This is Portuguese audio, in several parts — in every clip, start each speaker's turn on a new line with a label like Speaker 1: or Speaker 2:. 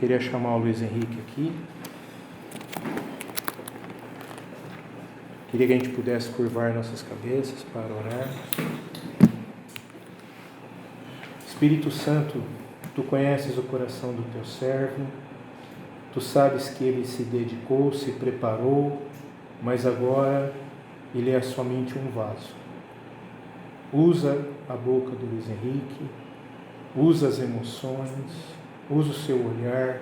Speaker 1: queria chamar o Luiz Henrique aqui. Queria que a gente pudesse curvar nossas cabeças para orar. Espírito Santo, Tu conheces o coração do Teu servo, Tu sabes que ele se dedicou, se preparou, mas agora ele é somente um vaso. Usa a boca do Luiz Henrique, usa as emoções, usa o seu olhar,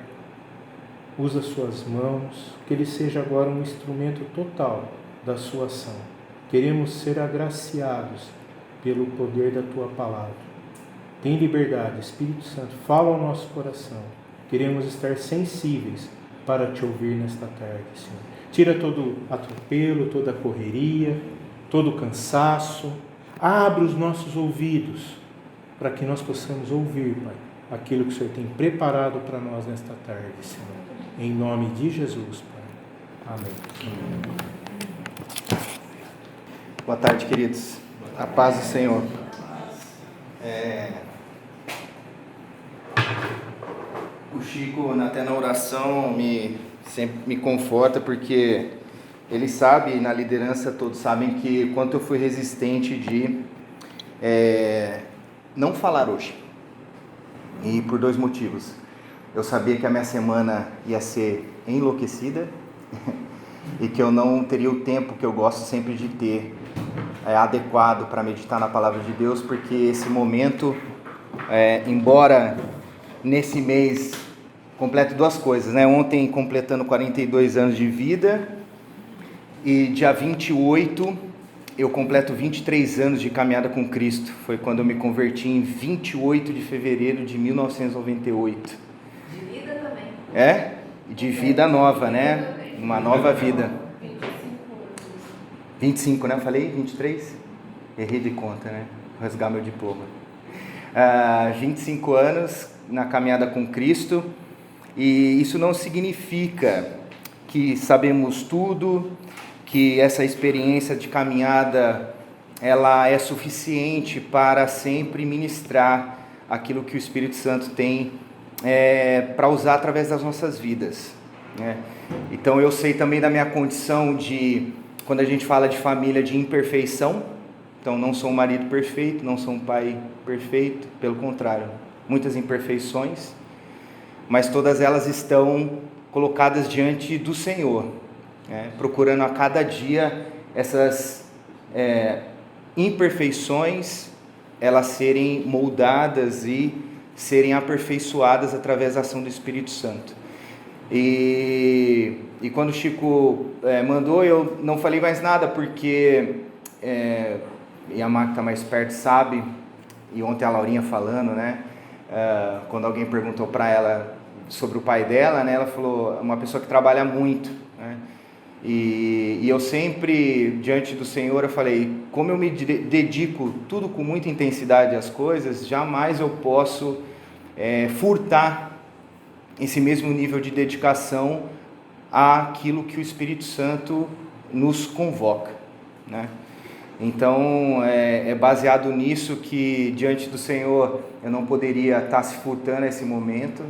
Speaker 1: usa suas mãos, que ele seja agora um instrumento total da sua ação. Queremos ser agraciados pelo poder da Tua palavra. Tem liberdade, Espírito Santo, fala ao nosso coração. Queremos estar sensíveis para Te ouvir nesta tarde, Senhor. Tira todo atropelo, toda a correria, todo o cansaço. Abre os nossos ouvidos para que nós possamos ouvir, Pai, aquilo que o Senhor tem preparado para nós nesta tarde, Senhor. Em nome de Jesus, Pai. Amém.
Speaker 2: Boa tarde, queridos. A paz do Senhor. O Chico, até na oração, sempre me conforta, porque ele sabe, na liderança todos sabem que quanto eu fui resistente de não falar hoje. E por 2 motivos. Eu sabia que a minha semana ia ser enlouquecida e que eu não teria o tempo que eu gosto sempre de ter adequado para meditar na palavra de Deus, porque esse momento, embora nesse mês complete 2 coisas, né? Ontem completando 42 anos de vida, e dia 28 eu completo 23 anos de caminhada com Cristo. Foi quando eu me converti em 28 de fevereiro de 1998.
Speaker 3: De vida também.
Speaker 2: De vida nova, né? Uma nova vida. 25, né? Eu falei 23? Errei de conta, né? Vou rasgar meu diploma. 25 anos na caminhada com Cristo, e isso não significa que sabemos tudo, que essa experiência de caminhada ela é suficiente para sempre ministrar aquilo que o Espírito Santo tem para usar através das nossas vidas, né? Então eu sei também da minha condição de, quando a gente fala de família, de imperfeição. Então não sou um marido perfeito, não sou um pai perfeito, pelo contrário, muitas imperfeições, mas todas elas estão colocadas diante do Senhor, procurando a cada dia essas imperfeições, elas serem moldadas e serem aperfeiçoadas através da ação do Espírito Santo. E quando o Chico mandou, eu não falei mais nada, porque e a Má que está mais perto sabe, e ontem a Laurinha falando, né? Quando alguém perguntou para ela sobre o pai dela, né? Ela falou, uma pessoa que trabalha muito, né? E eu sempre, diante do Senhor, eu falei, como eu me dedico tudo com muita intensidade às coisas, jamais eu posso furtar esse mesmo nível de dedicação àquilo que o Espírito Santo nos convoca, né? Então é baseado nisso que diante do Senhor eu não poderia estar se furtando esse momento,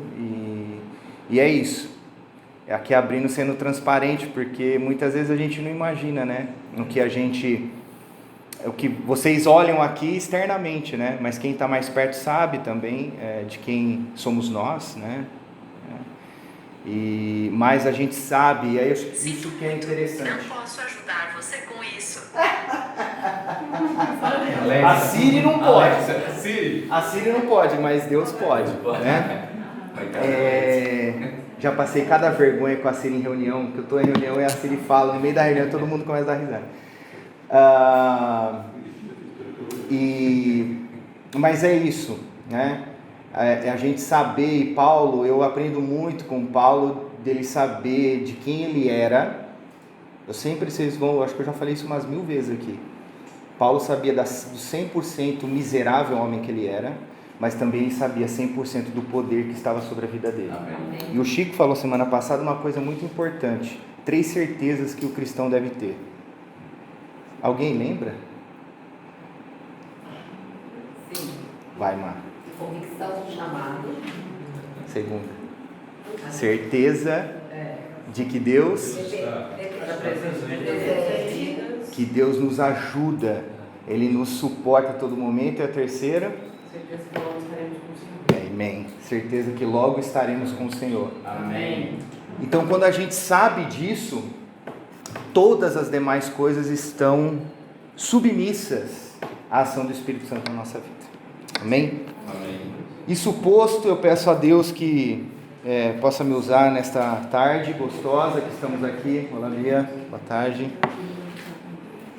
Speaker 2: e é isso, aqui abrindo, sendo transparente, porque muitas vezes a gente não imagina, né, o que vocês olham aqui externamente, né, mas quem está mais perto sabe também de quem somos nós, né, mas a gente sabe, e é isso que é interessante.
Speaker 3: Não posso ajudar você com isso.
Speaker 2: A Siri não pode. A Siri não pode, mas Deus pode, né? Já passei cada vergonha com a Siri em reunião, que eu estou em reunião e a Siri fala, no meio da reunião todo mundo começa a dar risada. Mas é isso, né? A gente saber, e Paulo, eu aprendo muito com Paulo, dele saber de quem ele era. Acho que eu já falei isso umas 1000 vezes aqui. Paulo sabia do 100% miserável homem que ele era, mas também ele sabia 100% do poder que estava sobre a vida dele. Amém. E o Chico falou semana passada uma coisa muito importante, 3 certezas que o cristão deve ter. Alguém lembra?
Speaker 4: Sim.
Speaker 2: Vai, Mar.
Speaker 4: Convicção do chamado.
Speaker 2: Segunda. Certeza de que Deus nos ajuda, Ele nos suporta a todo momento. E a terceira? Amém. Certeza que logo estaremos com o Senhor.
Speaker 4: Amém.
Speaker 2: Então, quando a gente sabe disso, todas as demais coisas estão submissas à ação do Espírito Santo na nossa vida. Amém?
Speaker 4: Amém.
Speaker 2: Isso posto, eu peço a Deus que possa me usar nesta tarde gostosa que estamos aqui. Olá, Lia. Boa tarde.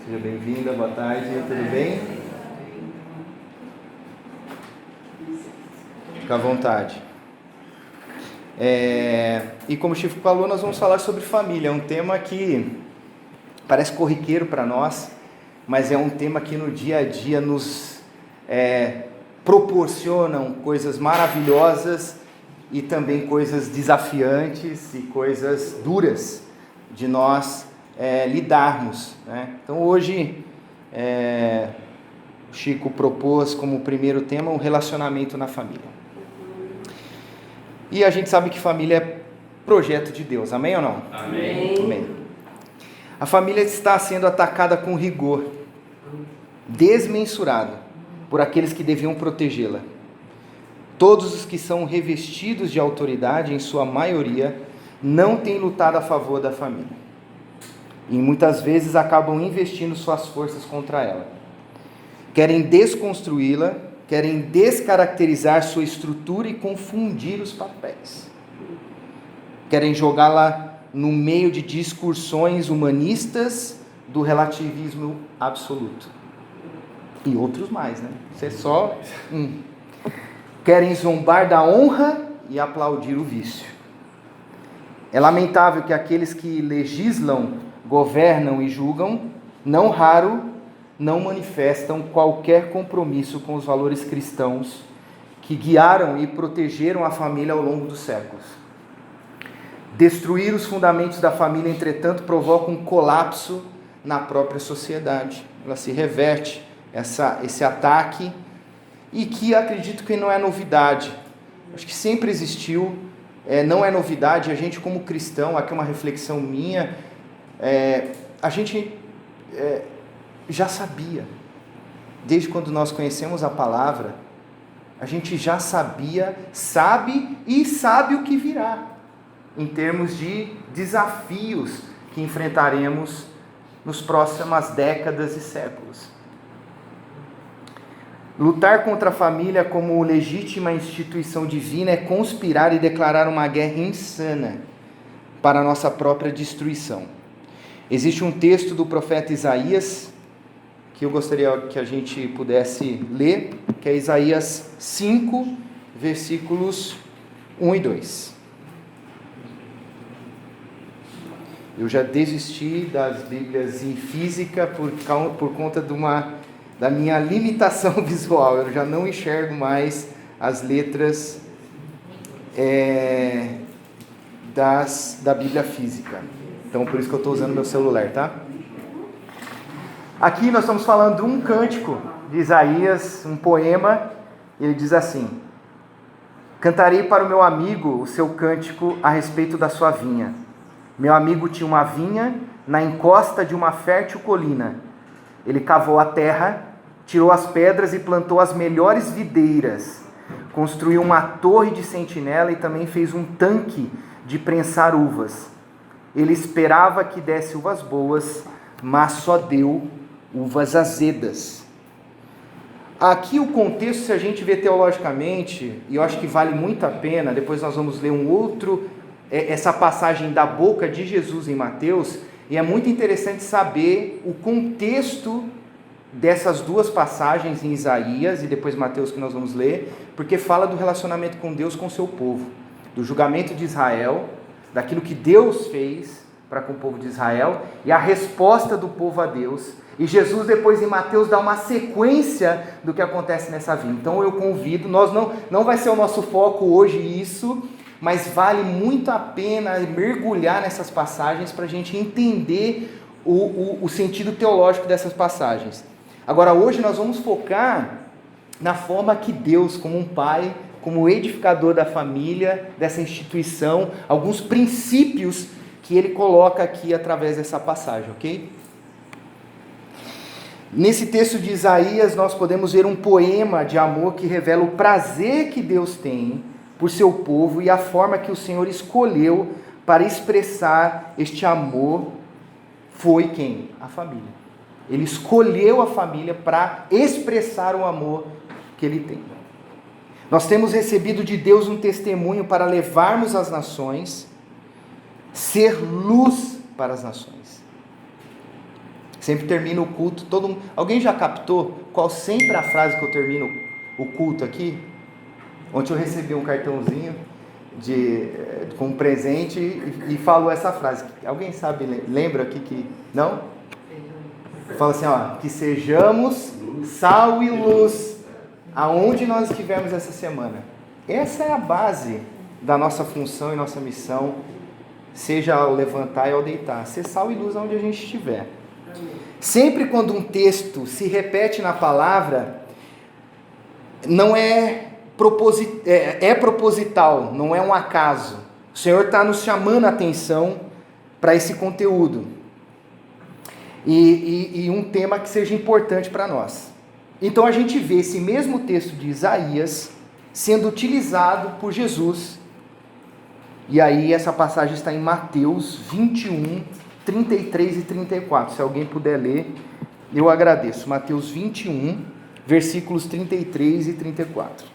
Speaker 2: Seja bem-vinda. Boa tarde. Tudo bem? Fica à vontade. E como o Chico falou, nós vamos falar sobre família. É um tema que parece corriqueiro para nós, mas é um tema que no dia a dia nos proporcionam coisas maravilhosas e também coisas desafiantes e coisas duras de nós lidarmos, né? Então hoje o Chico propôs como primeiro tema o relacionamento na família. E a gente sabe que família é projeto de Deus, amém ou não?
Speaker 4: Amém.
Speaker 2: Amém. A família está sendo atacada com rigor, desmensurado, por aqueles que deviam protegê-la. Todos os que são revestidos de autoridade, em sua maioria, não têm lutado a favor da família. E muitas vezes acabam investindo suas forças contra ela. Querem desconstruí-la, querem descaracterizar sua estrutura e confundir os papéis. Querem jogá-la no meio de discussões humanistas do relativismo absoluto. E outros mais, né? Isso é só Querem zombar da honra e aplaudir o vício. É lamentável que aqueles que legislam, governam e julgam, não raro, não manifestam qualquer compromisso com os valores cristãos que guiaram e protegeram a família ao longo dos séculos. Destruir os fundamentos da família, entretanto, provoca um colapso na própria sociedade. Ela se reverte, esse ataque, e que acredito que não é novidade. Acho que sempre existiu, não é novidade. A gente como cristão, aqui é uma reflexão minha, a gente já sabia, desde quando nós conhecemos a palavra, a gente já sabia, sabe o que virá, em termos de desafios que enfrentaremos nos próximas décadas e séculos. Lutar contra a família como legítima instituição divina é conspirar e declarar uma guerra insana para a nossa própria destruição. Existe um texto do profeta Isaías que eu gostaria que a gente pudesse ler, que é Isaías 5, versículos 1 e 2. Eu já desisti das Bíblias em física por conta da minha limitação visual. Eu já não enxergo mais as letras da Bíblia física. Então, por isso que eu estou usando meu celular, tá? Aqui nós estamos falando de um cântico de Isaías, um poema. Ele diz assim: cantarei para o meu amigo o seu cântico a respeito da sua vinha. Meu amigo tinha uma vinha na encosta de uma fértil colina. Ele cavou a terra, tirou as pedras e plantou as melhores videiras. Construiu uma torre de sentinela e também fez um tanque de prensar uvas. Ele esperava que desse uvas boas, mas só deu uvas azedas. Aqui o contexto, se a gente vê teologicamente, e eu acho que vale muito a pena, depois nós vamos ler essa passagem da boca de Jesus em Mateus, e é muito interessante saber o contexto dessas duas passagens em Isaías e depois Mateus que nós vamos ler, porque fala do relacionamento com Deus, com o seu povo, do julgamento de Israel, daquilo que Deus fez para com o povo de Israel e a resposta do povo a Deus. E Jesus depois em Mateus dá uma sequência do que acontece nessa vida. Então eu convido, não vai ser o nosso foco hoje isso, mas vale muito a pena mergulhar nessas passagens para a gente entender o sentido teológico dessas passagens. Agora hoje nós vamos focar na forma que Deus, como um pai, como edificador da família, dessa instituição, alguns princípios que ele coloca aqui através dessa passagem, ok? Nesse texto de Isaías, nós podemos ver um poema de amor que revela o prazer que Deus tem por seu povo e a forma que o Senhor escolheu para expressar este amor foi quem? A família. Ele escolheu a família para expressar o amor que ele tem. Nós temos recebido de Deus um testemunho para levarmos às nações, ser luz para as nações. Sempre termino o culto, todo mundo... Alguém já captou qual sempre a frase que eu termino o culto aqui? Ontem eu recebi um cartãozinho com um presente e falou essa frase. Alguém sabe, lembra aqui que... Não? Fala assim, ó, que sejamos sal e luz aonde nós estivermos essa semana. Essa é a base da nossa função e nossa missão, seja ao levantar e ao deitar. Ser sal e luz aonde a gente estiver. Sempre quando um texto se repete na palavra, não é proposital, não é um acaso. O Senhor está nos chamando a atenção para esse conteúdo. E um tema que seja importante para nós. Então a gente vê esse mesmo texto de Isaías sendo utilizado por Jesus. E aí essa passagem está em Mateus 21, 33 e 34. Se alguém puder ler, eu agradeço. Mateus 21, versículos 33 e 34.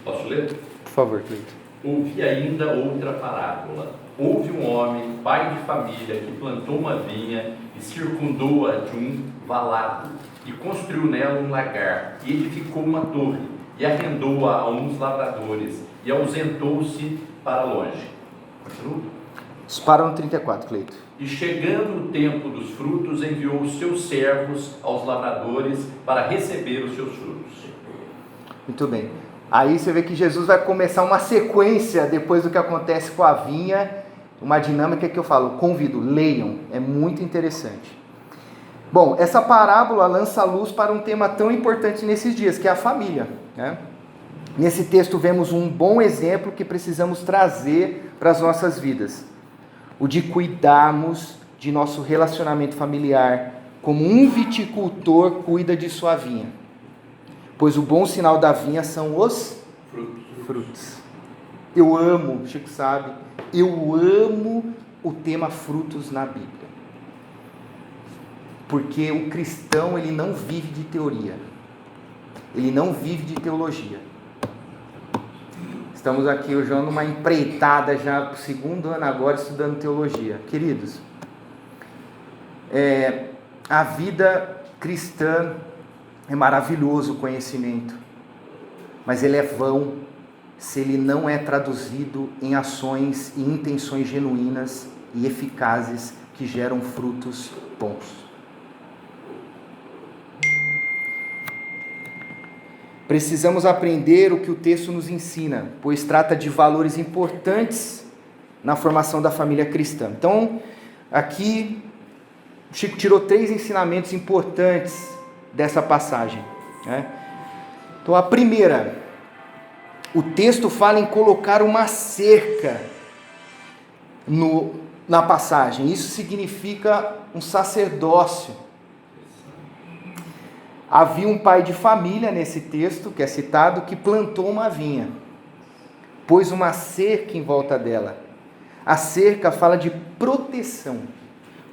Speaker 4: Posso ler?
Speaker 2: Por favor, Cleiton.
Speaker 4: Ouvi ainda outra parábola. Houve um homem, pai de família, que plantou uma vinha e circundou-a de um valado, e construiu nela um lagar, e edificou uma torre, e arrendou-a a uns lavradores, e ausentou-se para longe. Continua?
Speaker 2: Para no 34, Cleiton.
Speaker 4: E chegando o tempo dos frutos, enviou os seus servos aos lavradores para receber os seus frutos.
Speaker 2: Muito bem. Aí você vê que Jesus vai começar uma sequência depois do que acontece com a vinha, uma dinâmica que eu falo, convido, leiam, é muito interessante. Bom, essa parábola lança luz para um tema tão importante nesses dias, que é a família, né? Nesse texto vemos um bom exemplo que precisamos trazer para as nossas vidas, o de cuidarmos de nosso relacionamento familiar, como um viticultor cuida de sua vinha. Pois o bom sinal da vinha são os frutos. Eu amo, Chico sabe, eu amo o tema frutos na Bíblia. Porque o cristão, ele não vive de teoria. Ele não vive de teologia. Estamos aqui, o João, numa empreitada já para o 2º ano agora, estudando teologia. Queridos, a vida cristã é maravilhoso o conhecimento, mas ele é vão se ele não é traduzido em ações e intenções genuínas e eficazes que geram frutos bons. Precisamos aprender o que o texto nos ensina, pois trata de valores importantes na formação da família cristã. Então, aqui, o Chico tirou 3 ensinamentos importantes dessa passagem, né? Então, a primeira, o texto fala em colocar uma cerca na passagem. Isso significa um sacerdócio. Havia um pai de família nesse texto, que é citado, que plantou uma vinha, pôs uma cerca em volta dela. A cerca fala de proteção,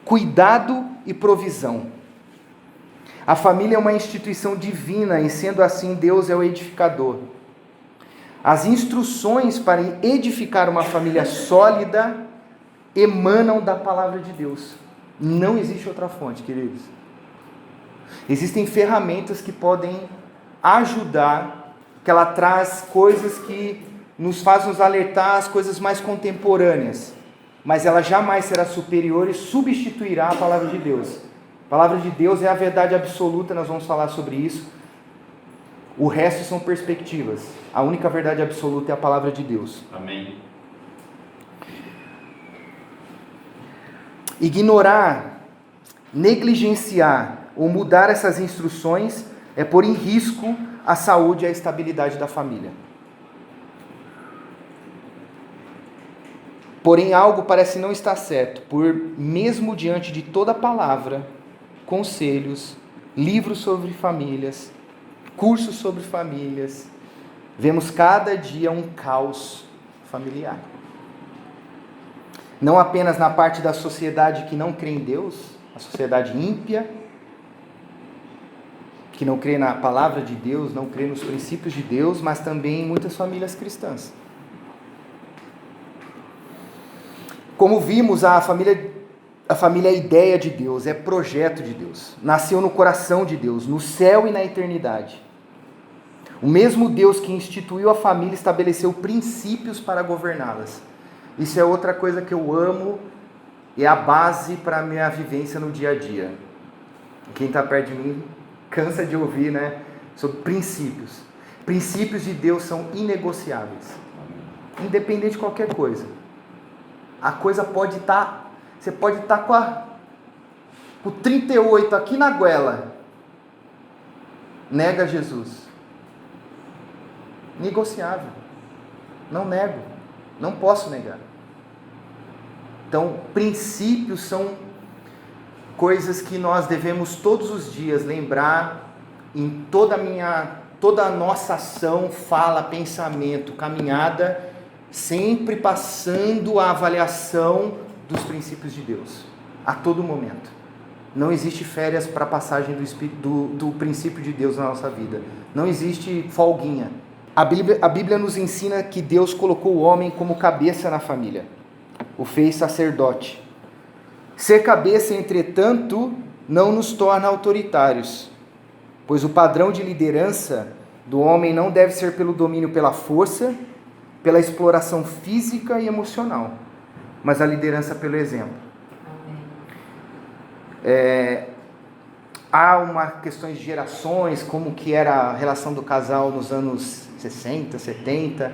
Speaker 2: cuidado e provisão. A família é uma instituição divina e, sendo assim, Deus é o edificador. As instruções para edificar uma família sólida emanam da palavra de Deus. Não existe outra fonte, queridos. Existem ferramentas que podem ajudar, que ela traz coisas que nos fazem nos alertar às coisas mais contemporâneas, mas ela jamais será superior e substituirá a palavra de Deus. A palavra de Deus é a verdade absoluta, nós vamos falar sobre isso. O resto são perspectivas. A única verdade absoluta é a palavra de Deus.
Speaker 4: Amém.
Speaker 2: Ignorar, negligenciar ou mudar essas instruções é pôr em risco a saúde e a estabilidade da família. Porém, algo parece não estar certo, por mesmo diante de toda a palavra, conselhos, livros sobre famílias, cursos sobre famílias, vemos cada dia um caos familiar. Não apenas na parte da sociedade que não crê em Deus, a sociedade ímpia, que não crê na palavra de Deus, não crê nos princípios de Deus, mas também em muitas famílias cristãs. Como vimos, a família é ideia de Deus, é projeto de Deus. Nasceu no coração de Deus, no céu e na eternidade. O mesmo Deus que instituiu a família estabeleceu princípios para governá-las. Isso é outra coisa que eu amo e é a base para a minha vivência no dia a dia. Quem está perto de mim cansa de ouvir, né, sobre princípios. Princípios de Deus são inegociáveis, independente de qualquer coisa. A coisa pode estar, você pode estar com o 38 aqui na goela, nega Jesus. Negociável. Não nego. Não posso negar. Então, princípios são coisas que nós devemos todos os dias lembrar em toda a nossa ação, fala, pensamento, caminhada, sempre passando a avaliação dos princípios de Deus, a todo momento. Não existe férias para a passagem do princípio de Deus na nossa vida. Não existe folguinha. A Bíblia nos ensina que Deus colocou o homem como cabeça na família, o fez sacerdote. Ser cabeça, entretanto, não nos torna autoritários, pois o padrão de liderança do homem não deve ser pelo domínio pela força, pela exploração física e emocional, mas a liderança pelo exemplo. Há uma questões de gerações, como que era a relação do casal nos anos 60, 70,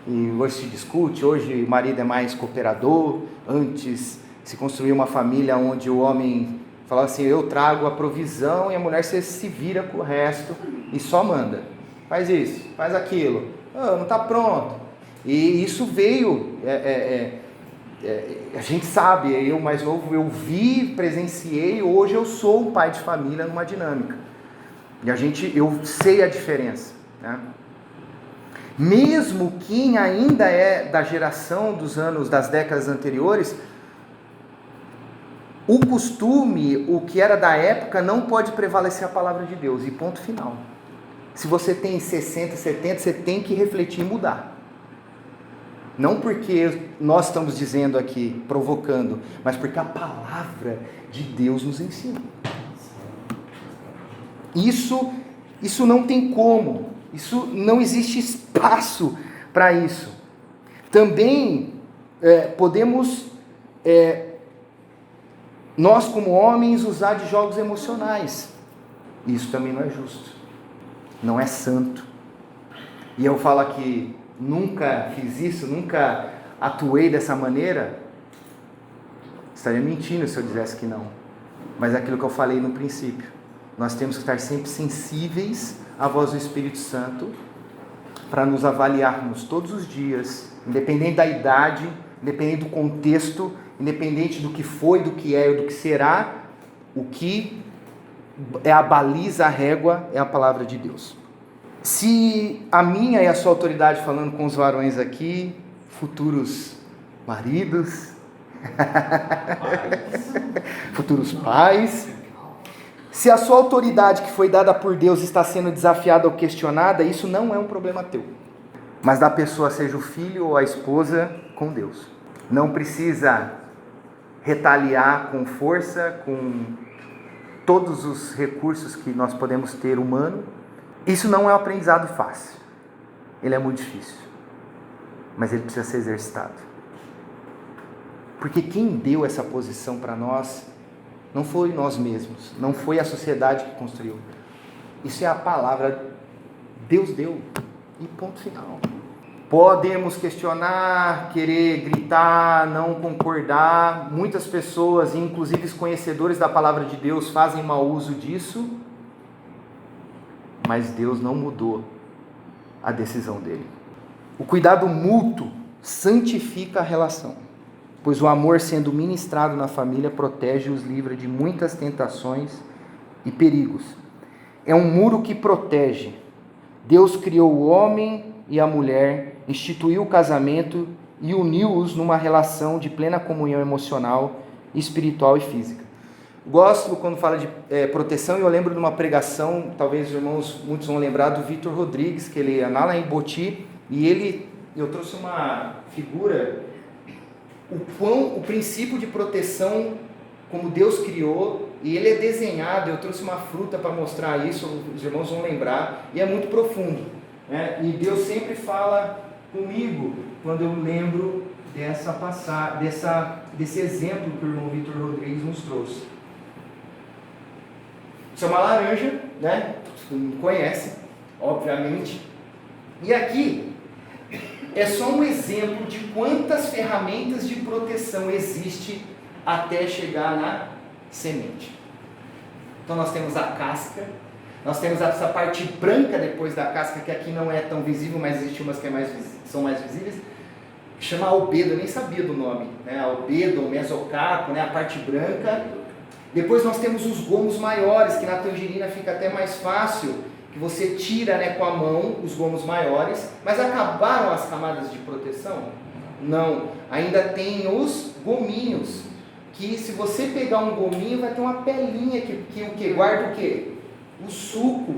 Speaker 2: e hoje se discute, hoje o marido é mais cooperador, antes se construiu uma família onde o homem falava assim, eu trago a provisão e a mulher se vira com o resto e só manda. Faz isso, faz aquilo, não está pronto. E isso veio, a gente sabe, eu mais novo, eu vi, presenciei, hoje eu sou um pai de família numa dinâmica. E eu sei a diferença, né? Mesmo quem ainda é da geração das décadas anteriores, o costume, o que era da época, não pode prevalecer a palavra de Deus, e ponto final. Se você tem 60, 70, você tem que refletir e mudar. Não porque nós estamos dizendo aqui, provocando, mas porque a palavra de Deus nos ensina. Isso não tem como. Isso não existe espaço para isso. Também podemos, nós como homens, usar de jogos emocionais. Isso também não é justo. Não é santo. E eu falo aqui, nunca fiz isso, nunca atuei dessa maneira, estaria mentindo se eu dissesse que não. Mas é aquilo que eu falei no princípio. Nós temos que estar sempre sensíveis à voz do Espírito Santo para nos avaliarmos todos os dias, independente da idade, independente do contexto, independente do que foi, do que é ou do que será, o que é a baliza, a régua, é a palavra de Deus. Se a minha e a sua autoridade, falando com os varões aqui, futuros maridos, futuros pais, se a sua autoridade que foi dada por Deus está sendo desafiada ou questionada, isso não é um problema teu, mas da pessoa, seja o filho ou a esposa, com Deus. Não precisa retaliar com força, com todos os recursos que nós podemos ter humano. Isso não é um aprendizado fácil, ele é muito difícil, mas ele precisa ser exercitado. Porque quem deu essa posição para nós não foi nós mesmos, não foi a sociedade que construiu. Isso é a palavra, Deus deu, e ponto final. Podemos questionar, querer gritar, não concordar. Muitas pessoas, inclusive os conhecedores da palavra de Deus, fazem mau uso disso. Mas Deus não mudou a decisão dele. O cuidado mútuo santifica a relação, pois o amor sendo ministrado na família protege e os livra de muitas tentações e perigos. É um muro que protege. Deus criou o homem e a mulher, instituiu o casamento e uniu-os numa relação de plena comunhão emocional, espiritual e física. Gosto quando fala de proteção, e eu lembro de uma pregação, talvez os irmãos, muitos vão lembrar, do Vitor Rodrigues, que ele é lá em Boti, e eu trouxe uma figura, o princípio de proteção, como Deus criou, e ele é desenhado. Eu trouxe uma fruta para mostrar isso, os irmãos vão lembrar, e é muito profundo, né? E Deus sempre fala comigo quando eu lembro desse exemplo que o irmão Vitor Rodrigues nos trouxe. Isso é uma laranja, né? Você não conhece, obviamente. E aqui é só um exemplo de quantas ferramentas de proteção existe até chegar na semente. Então nós temos a casca, nós temos essa parte branca depois da casca, que aqui não é tão visível, mas existe umas que são mais visíveis, chama albedo, eu nem sabia do nome, né? Albedo, ou mesocarpo, né? A parte branca. Depois nós temos os gomos maiores, que na tangerina fica até mais fácil, que você tira, né, com a mão os gomos maiores. Mas acabaram as camadas de proteção? Não, ainda tem os gominhos, que se você pegar um gominho vai ter uma pelinha que o que guarda o quê? O suco.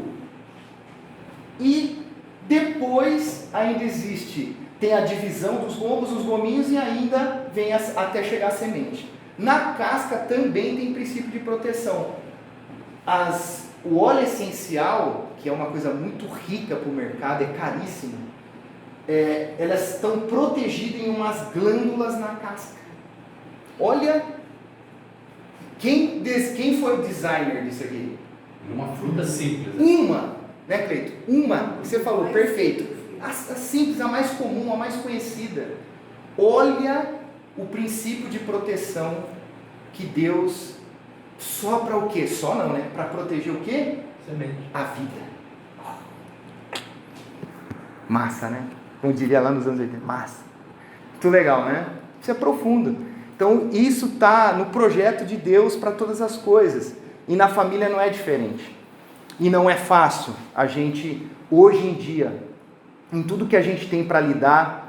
Speaker 2: E depois ainda tem a divisão dos gomos, os gominhos, e ainda vem até chegar a semente. Na casca também tem princípio de proteção. O óleo essencial, que é uma coisa muito rica para o mercado, é caríssimo, elas estão protegidas em umas glândulas na casca. Olha, quem foi o designer disso aqui?
Speaker 4: Uma fruta simples.
Speaker 2: Né, Cleito? Você falou, perfeito. A simples, a mais comum, a mais conhecida. Olha o princípio de proteção que Deus, só para o quê? Só não, né? Para proteger o quê?
Speaker 4: Semente.
Speaker 2: A vida. Massa, né? Como diria lá nos anos 80, massa. Muito legal, né? Isso é profundo. Então, isso está no projeto de Deus para todas as coisas. E na família não é diferente. E não é fácil a gente, hoje em dia, em tudo que a gente tem para lidar,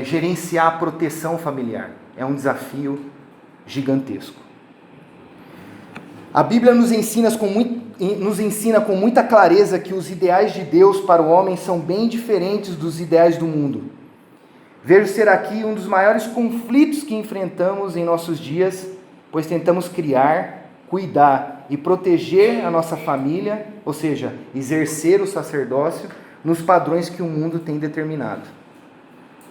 Speaker 2: gerenciar a proteção familiar. É um desafio gigantesco. A Bíblia nos ensina com muita clareza que os ideais de Deus para o homem são bem diferentes dos ideais do mundo. Vejo ser aqui um dos maiores conflitos que enfrentamos em nossos dias, pois tentamos criar, cuidar e proteger a nossa família, ou seja, exercer o sacerdócio, nos padrões que o mundo tem determinado.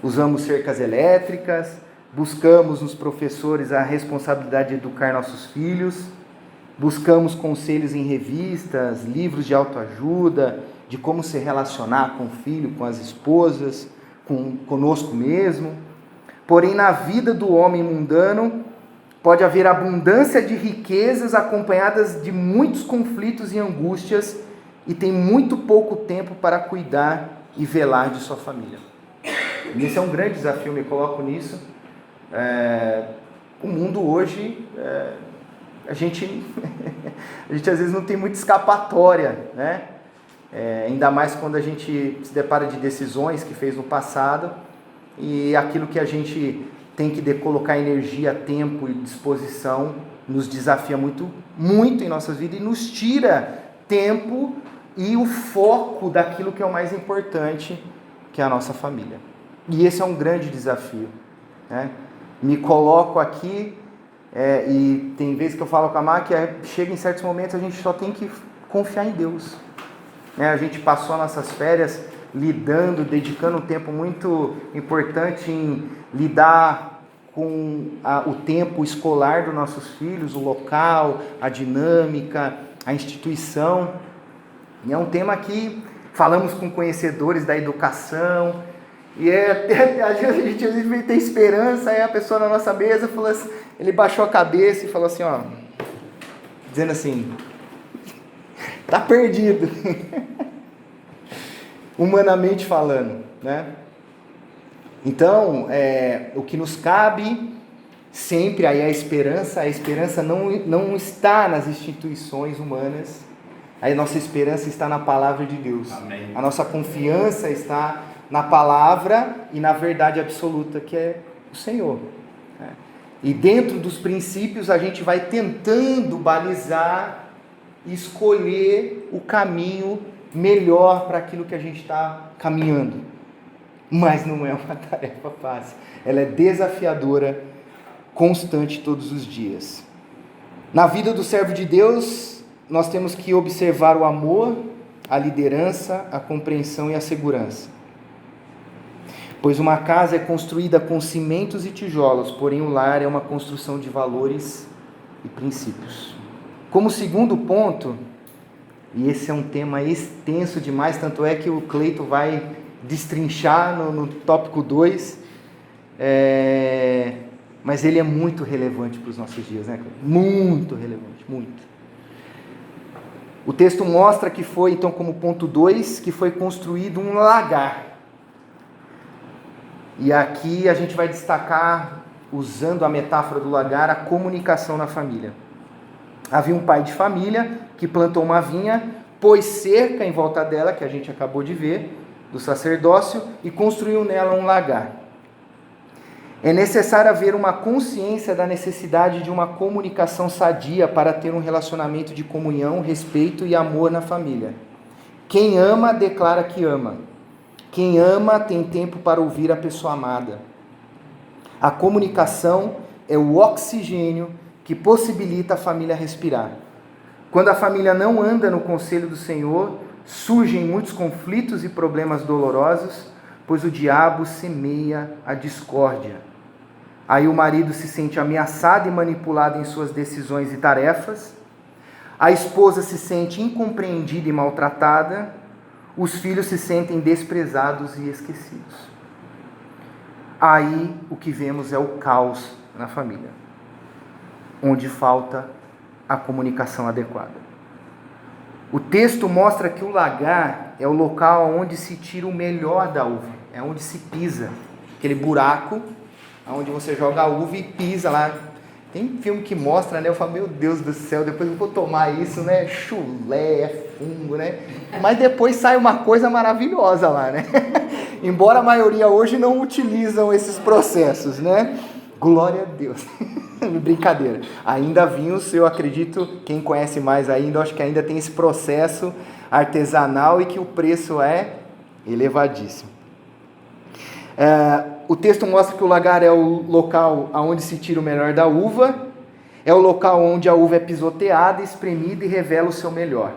Speaker 2: Usamos cercas elétricas, buscamos nos professores a responsabilidade de educar nossos filhos, buscamos conselhos em revistas, livros de autoajuda, de como se relacionar com o filho, com as esposas, conosco mesmo. Porém, na vida do homem mundano, pode haver abundância de riquezas acompanhadas de muitos conflitos e angústias, e tem muito pouco tempo para cuidar e velar de sua família. E esse é um grande desafio, me coloco nisso. O mundo hoje, a gente às vezes não tem muita escapatória, né? Ainda mais quando a gente se depara de decisões que fez no passado, e aquilo que a gente tem que colocar energia, tempo e disposição nos desafia muito, muito em nossas vidas, e nos tira tempo e o foco daquilo que é o mais importante, que é a nossa família. E esse é um grande desafio, né? Me coloco aqui, e tem vezes que eu falo com a Má que chega em certos momentos a gente só tem que confiar em Deus. A gente passou nossas férias dedicando um tempo muito importante em lidar com o tempo escolar dos nossos filhos, o local, a dinâmica, a instituição. E é um tema que falamos com conhecedores da educação, E às vezes a gente tem esperança, aí a pessoa na nossa mesa falou assim, ele baixou a cabeça e falou assim, ó, dizendo assim, tá perdido, humanamente falando, né? Então, o que nos cabe sempre aí a esperança não está nas instituições humanas, a nossa esperança está na palavra de Deus.
Speaker 4: Amém.
Speaker 2: A nossa confiança está na palavra e na verdade absoluta que é o Senhor. E dentro dos princípios a gente vai tentando balizar e escolher o caminho melhor para aquilo que a gente está caminhando. Mas não é uma tarefa fácil. Ela é desafiadora, constante todos os dias. Na vida do servo de Deus, nós temos que observar o amor, a liderança, a compreensão e a segurança. Pois uma casa é construída com cimentos e tijolos, porém o lar é uma construção de valores e princípios. Como segundo ponto, e esse é um tema extenso demais, tanto é que o Cleito vai destrinchar no tópico 2, mas ele é muito relevante para os nossos dias, né? Muito relevante, muito. O texto mostra que foi, então, como ponto 2, que foi construído um lagar. E aqui a gente vai destacar, usando a metáfora do lagar, a comunicação na família. Havia um pai de família que plantou uma vinha, pôs cerca em volta dela, que a gente acabou de ver, do sacerdócio, e construiu nela um lagar. É necessário haver uma consciência da necessidade de uma comunicação sadia para ter um relacionamento de comunhão, respeito e amor na família. Quem ama, declara que ama. Quem ama tem tempo para ouvir a pessoa amada. A comunicação é o oxigênio que possibilita a família respirar. Quando a família não anda no conselho do Senhor, surgem muitos conflitos e problemas dolorosos, pois o diabo semeia a discórdia. Aí o marido se sente ameaçado e manipulado em suas decisões e tarefas, a esposa se sente incompreendida e maltratada, os filhos se sentem desprezados e esquecidos. Aí o que vemos é o caos na família, onde falta a comunicação adequada. O texto mostra que o lagar é o local onde se tira o melhor da uva, é onde se pisa, aquele buraco onde você joga a uva e pisa lá. Tem filme que mostra, né? Eu falo, meu Deus do céu, depois eu vou tomar isso, né? Chulé, é fungo, né? Mas depois sai uma coisa maravilhosa lá, né? Embora a maioria hoje não utilizam esses processos, né? Glória a Deus. Brincadeira. Ainda vinhos, eu acredito, quem conhece mais ainda, eu acho que ainda tem esse processo artesanal e que o preço é elevadíssimo. O texto mostra que o lagar é o local onde se tira o melhor da uva, é o local onde a uva é pisoteada, espremida e revela o seu melhor.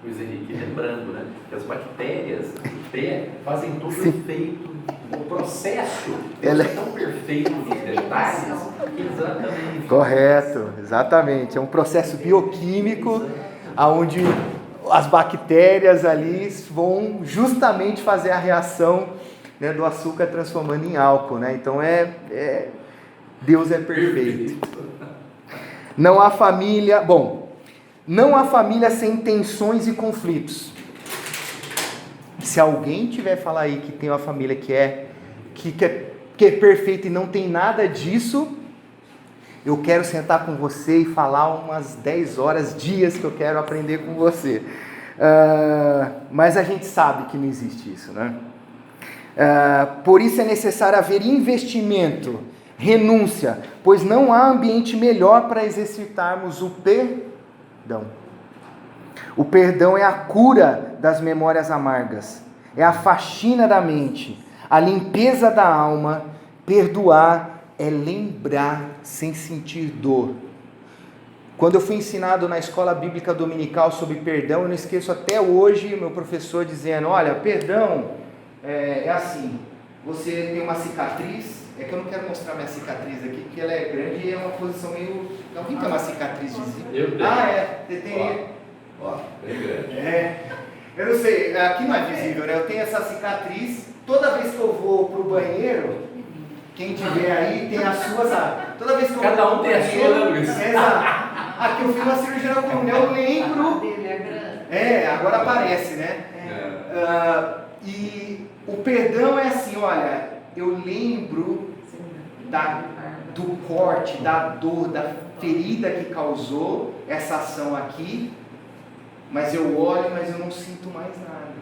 Speaker 4: Luiz Henrique, lembrando, né, que as bactérias do pé fazem todo o efeito, o processo é tão perfeito nos detalhes que exatamente. Correto,
Speaker 2: exatamente. É um processo bioquímico onde as bactérias ali vão justamente fazer a reação, né, do açúcar transformando em álcool, né? Então Deus é perfeito. Não há família sem tensões e conflitos. Se alguém tiver falar aí que tem uma família que é perfeita e não tem nada disso, eu quero sentar com você e falar umas 10 horas, dias que eu quero aprender com você. Mas a gente sabe que não existe isso, né? Por isso é necessário haver investimento, renúncia, pois não há ambiente melhor para exercitarmos o perdão. O perdão é a cura das memórias amargas, é a faxina da mente, a limpeza da alma. Perdoar é lembrar sem sentir dor. Quando eu fui ensinado na escola bíblica dominical sobre perdão, eu não esqueço até hoje meu professor dizendo, olha, perdão é assim, você tem uma cicatriz, é que eu não quero mostrar minha cicatriz aqui, porque ela é grande e é uma posição meio... Alguém tem uma cicatriz de zica?
Speaker 4: Eu tenho.
Speaker 2: Você tem...
Speaker 4: Ó, bem grande.
Speaker 2: Eu não sei, aqui não é visível, né? Eu tenho essa cicatriz, toda vez que eu vou pro banheiro, quem tiver aí tem as suas. Toda vez que eu
Speaker 4: Cada
Speaker 2: vou
Speaker 4: um
Speaker 2: pro
Speaker 4: tem a
Speaker 2: banheiro,
Speaker 4: sua, né, Luiz?
Speaker 2: Exato. Aqui eu fiz uma cirurgia na coluna, eu lembro.
Speaker 3: Dele é grande.
Speaker 2: Agora aparece, né? E o perdão é assim, olha, eu lembro do corte, da dor, da ferida que causou essa ação aqui, mas eu olho, mas eu não sinto mais nada.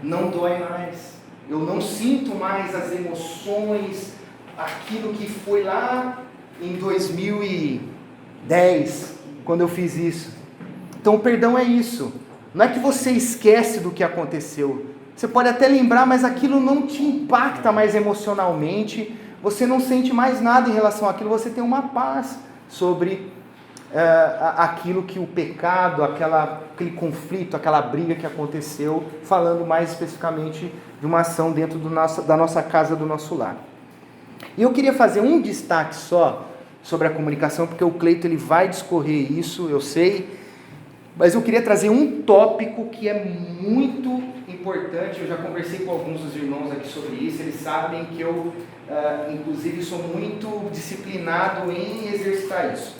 Speaker 2: Não dói mais. Eu não sinto mais as emoções, aquilo que foi lá em 2010, quando eu fiz isso. Então o perdão é isso. Não é que você esquece do que aconteceu. Você pode até lembrar, mas aquilo não te impacta mais emocionalmente. Você não sente mais nada em relação àquilo. Você tem uma paz sobre aquilo que o pecado, aquele conflito, aquela briga que aconteceu, falando mais especificamente de uma ação dentro da nossa casa, do nosso lar. E eu queria fazer um destaque só sobre a comunicação, porque o Cleito ele vai discorrer isso, eu sei, mas eu queria trazer um tópico que é muito importante. Eu já conversei com alguns dos irmãos aqui sobre isso, eles sabem que eu, inclusive, sou muito disciplinado em exercitar isso.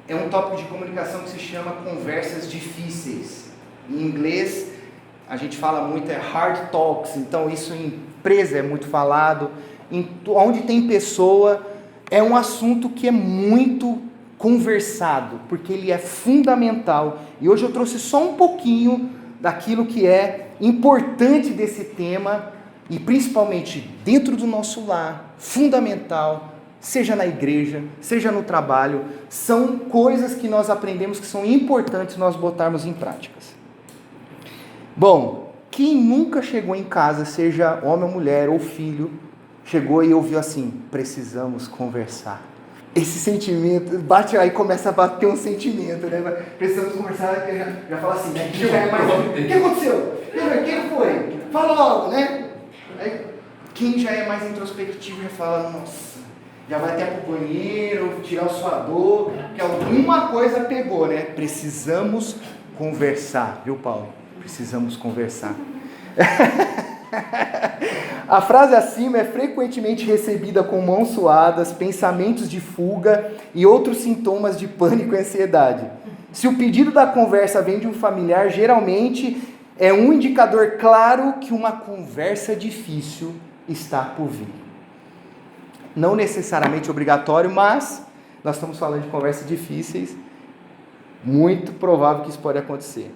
Speaker 2: É um tópico de comunicação que se chama conversas difíceis. Em inglês, a gente fala muito hard talks, então isso em empresa é muito falado. Onde tem pessoa, é um assunto que é muito conversado, porque ele é fundamental. E hoje eu trouxe só um pouquinho daquilo que é importante desse tema, e principalmente dentro do nosso lar, fundamental, seja na igreja, seja no trabalho, são coisas que nós aprendemos que são importantes nós botarmos em práticas. Bom, quem nunca chegou em casa, seja homem ou mulher ou filho, chegou e ouviu assim: precisamos conversar. Esse sentimento, bate aí, começa a bater um sentimento, né? Precisamos conversar, já fala assim, né? Que já é mais... O que aconteceu? Quem foi? Fala logo, né? Aí, quem já é mais introspectivo já fala: nossa, já vai até pro banheiro, tirar o suador, que alguma coisa pegou, né? Precisamos conversar, viu, Paulo? Precisamos conversar. A frase acima é frequentemente recebida com mãos suadas, pensamentos de fuga e outros sintomas de pânico e ansiedade. Se o pedido da conversa vem de um familiar, geralmente é um indicador claro que uma conversa difícil está por vir. Não necessariamente obrigatório, mas nós estamos falando de conversas difíceis, muito provável que isso pode acontecer.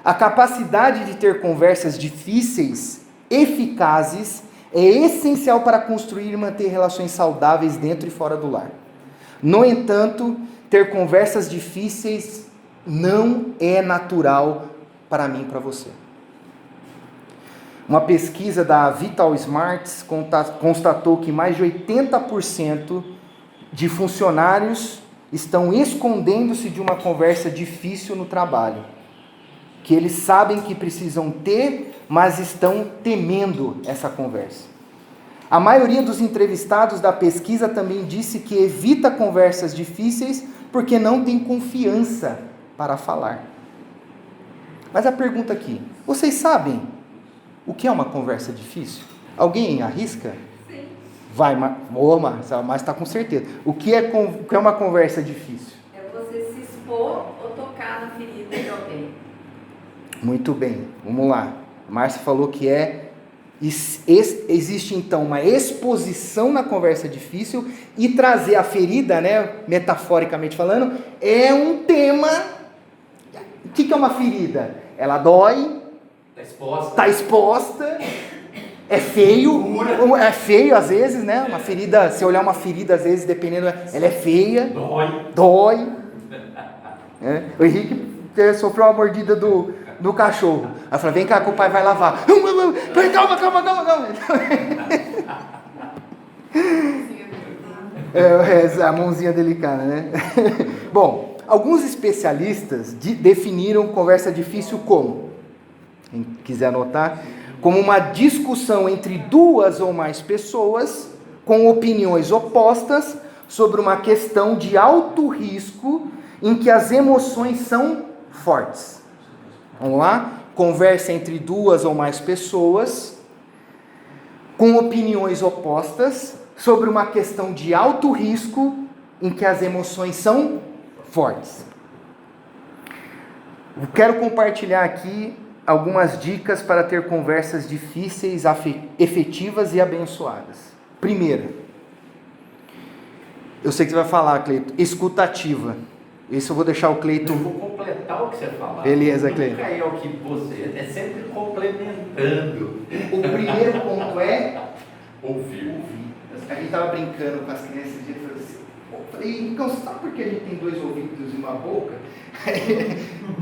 Speaker 2: A capacidade de ter conversas difíceis, eficazes, é essencial para construir e manter relações saudáveis dentro e fora do lar. No entanto, ter conversas difíceis não é natural para mim e para você. Uma pesquisa da Vital Smarts constatou que mais de 80% de funcionários estão escondendo-se de uma conversa difícil no trabalho, que eles sabem que precisam ter, mas estão temendo essa conversa. A maioria dos entrevistados da pesquisa também disse que evita conversas difíceis porque não tem confiança para falar. Mas a pergunta aqui: vocês sabem o que é uma conversa difícil? Alguém arrisca?
Speaker 3: Sim.
Speaker 2: Vai, mas está com certeza. O que é uma conversa difícil?
Speaker 3: É você se expor ou tocar na ferida de alguém.
Speaker 2: Muito bem, vamos lá. A Márcia falou que existe então uma exposição na conversa difícil, e trazer a ferida, né, metaforicamente falando, é um tema. O que é uma ferida? Ela dói, está exposta, é feio às vezes, né? Uma ferida, se olhar uma ferida às vezes, dependendo, ela é feia, dói. O Henrique sofreu uma mordida do cachorro. Aí eu falei: vem cá que o pai vai lavar. Calma. A mãozinha delicada, né? Bom, alguns especialistas definiram conversa difícil como, quem quiser anotar, como uma discussão entre duas ou mais pessoas com opiniões opostas sobre uma questão de alto risco, em que as emoções são fortes. Vamos lá? Conversa entre duas ou mais pessoas com opiniões opostas sobre uma questão de alto risco em que as emoções são fortes. Eu quero compartilhar aqui algumas dicas para ter conversas difíceis, efetivas e abençoadas. Primeira, eu sei que você vai falar, Cleito, escutativa. Isso eu vou deixar o Cleito...
Speaker 4: Eu vou completar o que você falar.
Speaker 2: Beleza, Cleito.
Speaker 4: Nunca é o que você... É sempre complementando.
Speaker 2: O primeiro ponto é...
Speaker 4: Ouvir.
Speaker 2: A gente estava brincando com as crianças e falou assim, então sabe por que a gente tem 2 ouvidos e uma boca?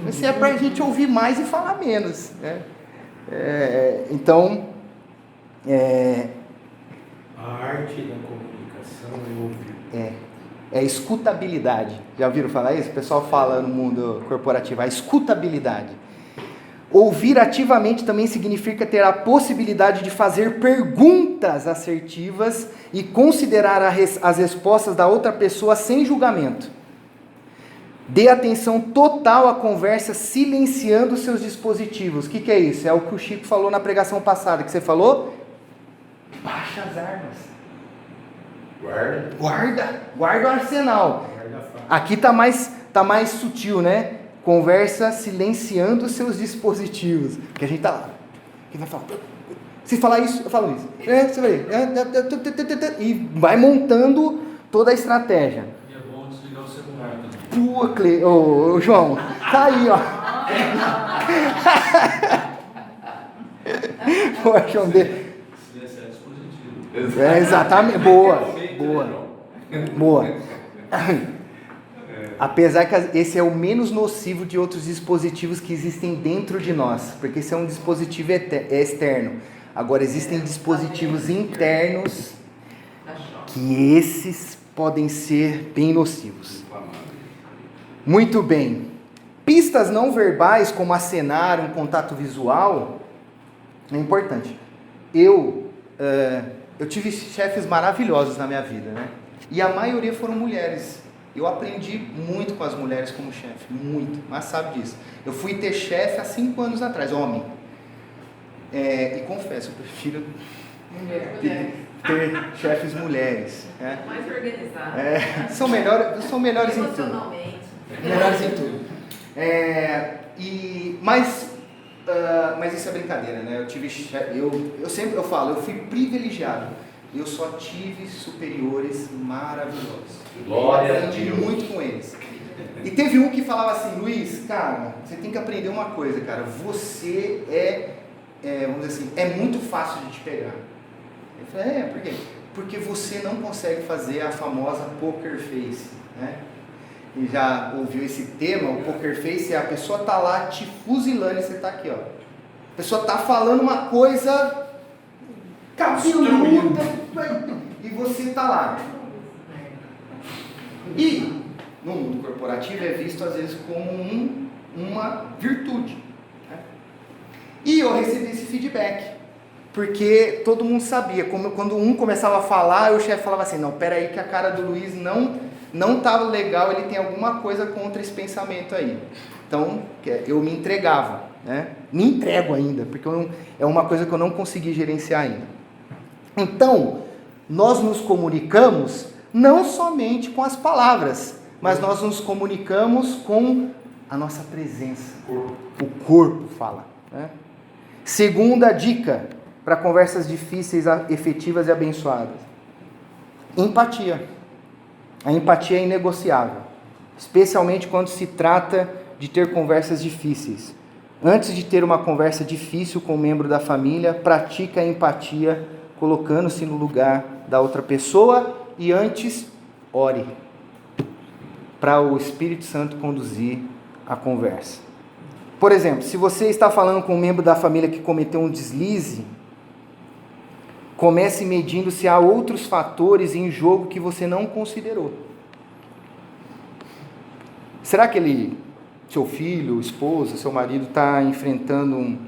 Speaker 2: Isso é para a gente ouvir mais e falar menos, né? Então,
Speaker 1: A arte da comunicação é ouvir.
Speaker 2: é escutabilidade. Já ouviram falar isso? O pessoal fala no mundo corporativo, a escutabilidade. Ouvir ativamente também significa ter a possibilidade de fazer perguntas assertivas e considerar as respostas da outra pessoa sem julgamento. Dê atenção total à conversa, silenciando seus dispositivos. O que é isso? É o que o Chico falou na pregação passada, que você falou? Baixa as armas. Guarda o arsenal. Aqui está mais sutil, né? Conversa silenciando seus dispositivos. Porque a gente está lá. Quem vai falar? Se falar isso, eu falo isso. Você vai. E vai montando toda a estratégia.
Speaker 5: E é bom desligar o celular também.
Speaker 2: Pô, ô, João, tá aí, ó. Pô, João,
Speaker 5: Silenciar dispositivo.
Speaker 2: exatamente. Boa. Apesar que esse é o menos nocivo de outros dispositivos que existem dentro de nós, porque esse é um dispositivo externo. Agora, existem dispositivos internos que esses podem ser bem nocivos. Muito bem. Pistas não verbais, como acenar, um contato visual, é importante. Eu tive chefes maravilhosos na minha vida, né? E a maioria foram mulheres. Eu aprendi muito com as mulheres como chefe, muito, mas sabe disso. Eu fui ter chefe há 5 anos atrás, homem. E confesso, eu prefiro ter chefes mulheres. Né?
Speaker 3: Mais organizado.
Speaker 2: São melhores em tudo.
Speaker 3: Emocionalmente.
Speaker 2: Melhores em tudo. Mas isso é brincadeira, né? Eu tive chefe, eu falo, eu fui privilegiado. Eu só tive superiores maravilhosos.
Speaker 4: Glória a
Speaker 2: Aprendi
Speaker 4: Deus.
Speaker 2: muito com eles. E teve um que falava assim, Luiz, cara, você tem que aprender uma coisa, cara. Você vamos dizer assim, é muito fácil de te pegar. Eu falei, por quê? Porque você não consegue fazer a famosa poker face, né? E já ouviu esse tema? O poker face é a pessoa tá lá te fuzilando e você tá aqui, ó. A pessoa tá falando uma coisa cabeluda e você tá lá. E no mundo corporativo é visto às vezes como uma virtude, né? E eu recebi esse feedback, porque todo mundo sabia, quando um começava a falar, o chefe falava assim, não, peraí que a cara do Luiz não estava legal, ele tem alguma coisa contra esse pensamento aí. Então, eu me entregava, né? Me entrego ainda, porque é uma coisa que eu não consegui gerenciar ainda. Então, nós nos comunicamos não somente com as palavras, mas nós nos comunicamos com a nossa presença. O corpo fala, né? Segunda dica para conversas difíceis, efetivas e abençoadas. Empatia. A empatia é inegociável, especialmente quando se trata de ter conversas difíceis. Antes de ter uma conversa difícil com um membro da família, pratique a empatia, colocando-se no lugar da outra pessoa e antes, ore para o Espírito Santo conduzir a conversa. Por exemplo, se você está falando com um membro da família que cometeu um deslize, comece medindo se há outros fatores em jogo que você não considerou. Será que seu filho, esposa, seu marido está enfrentando um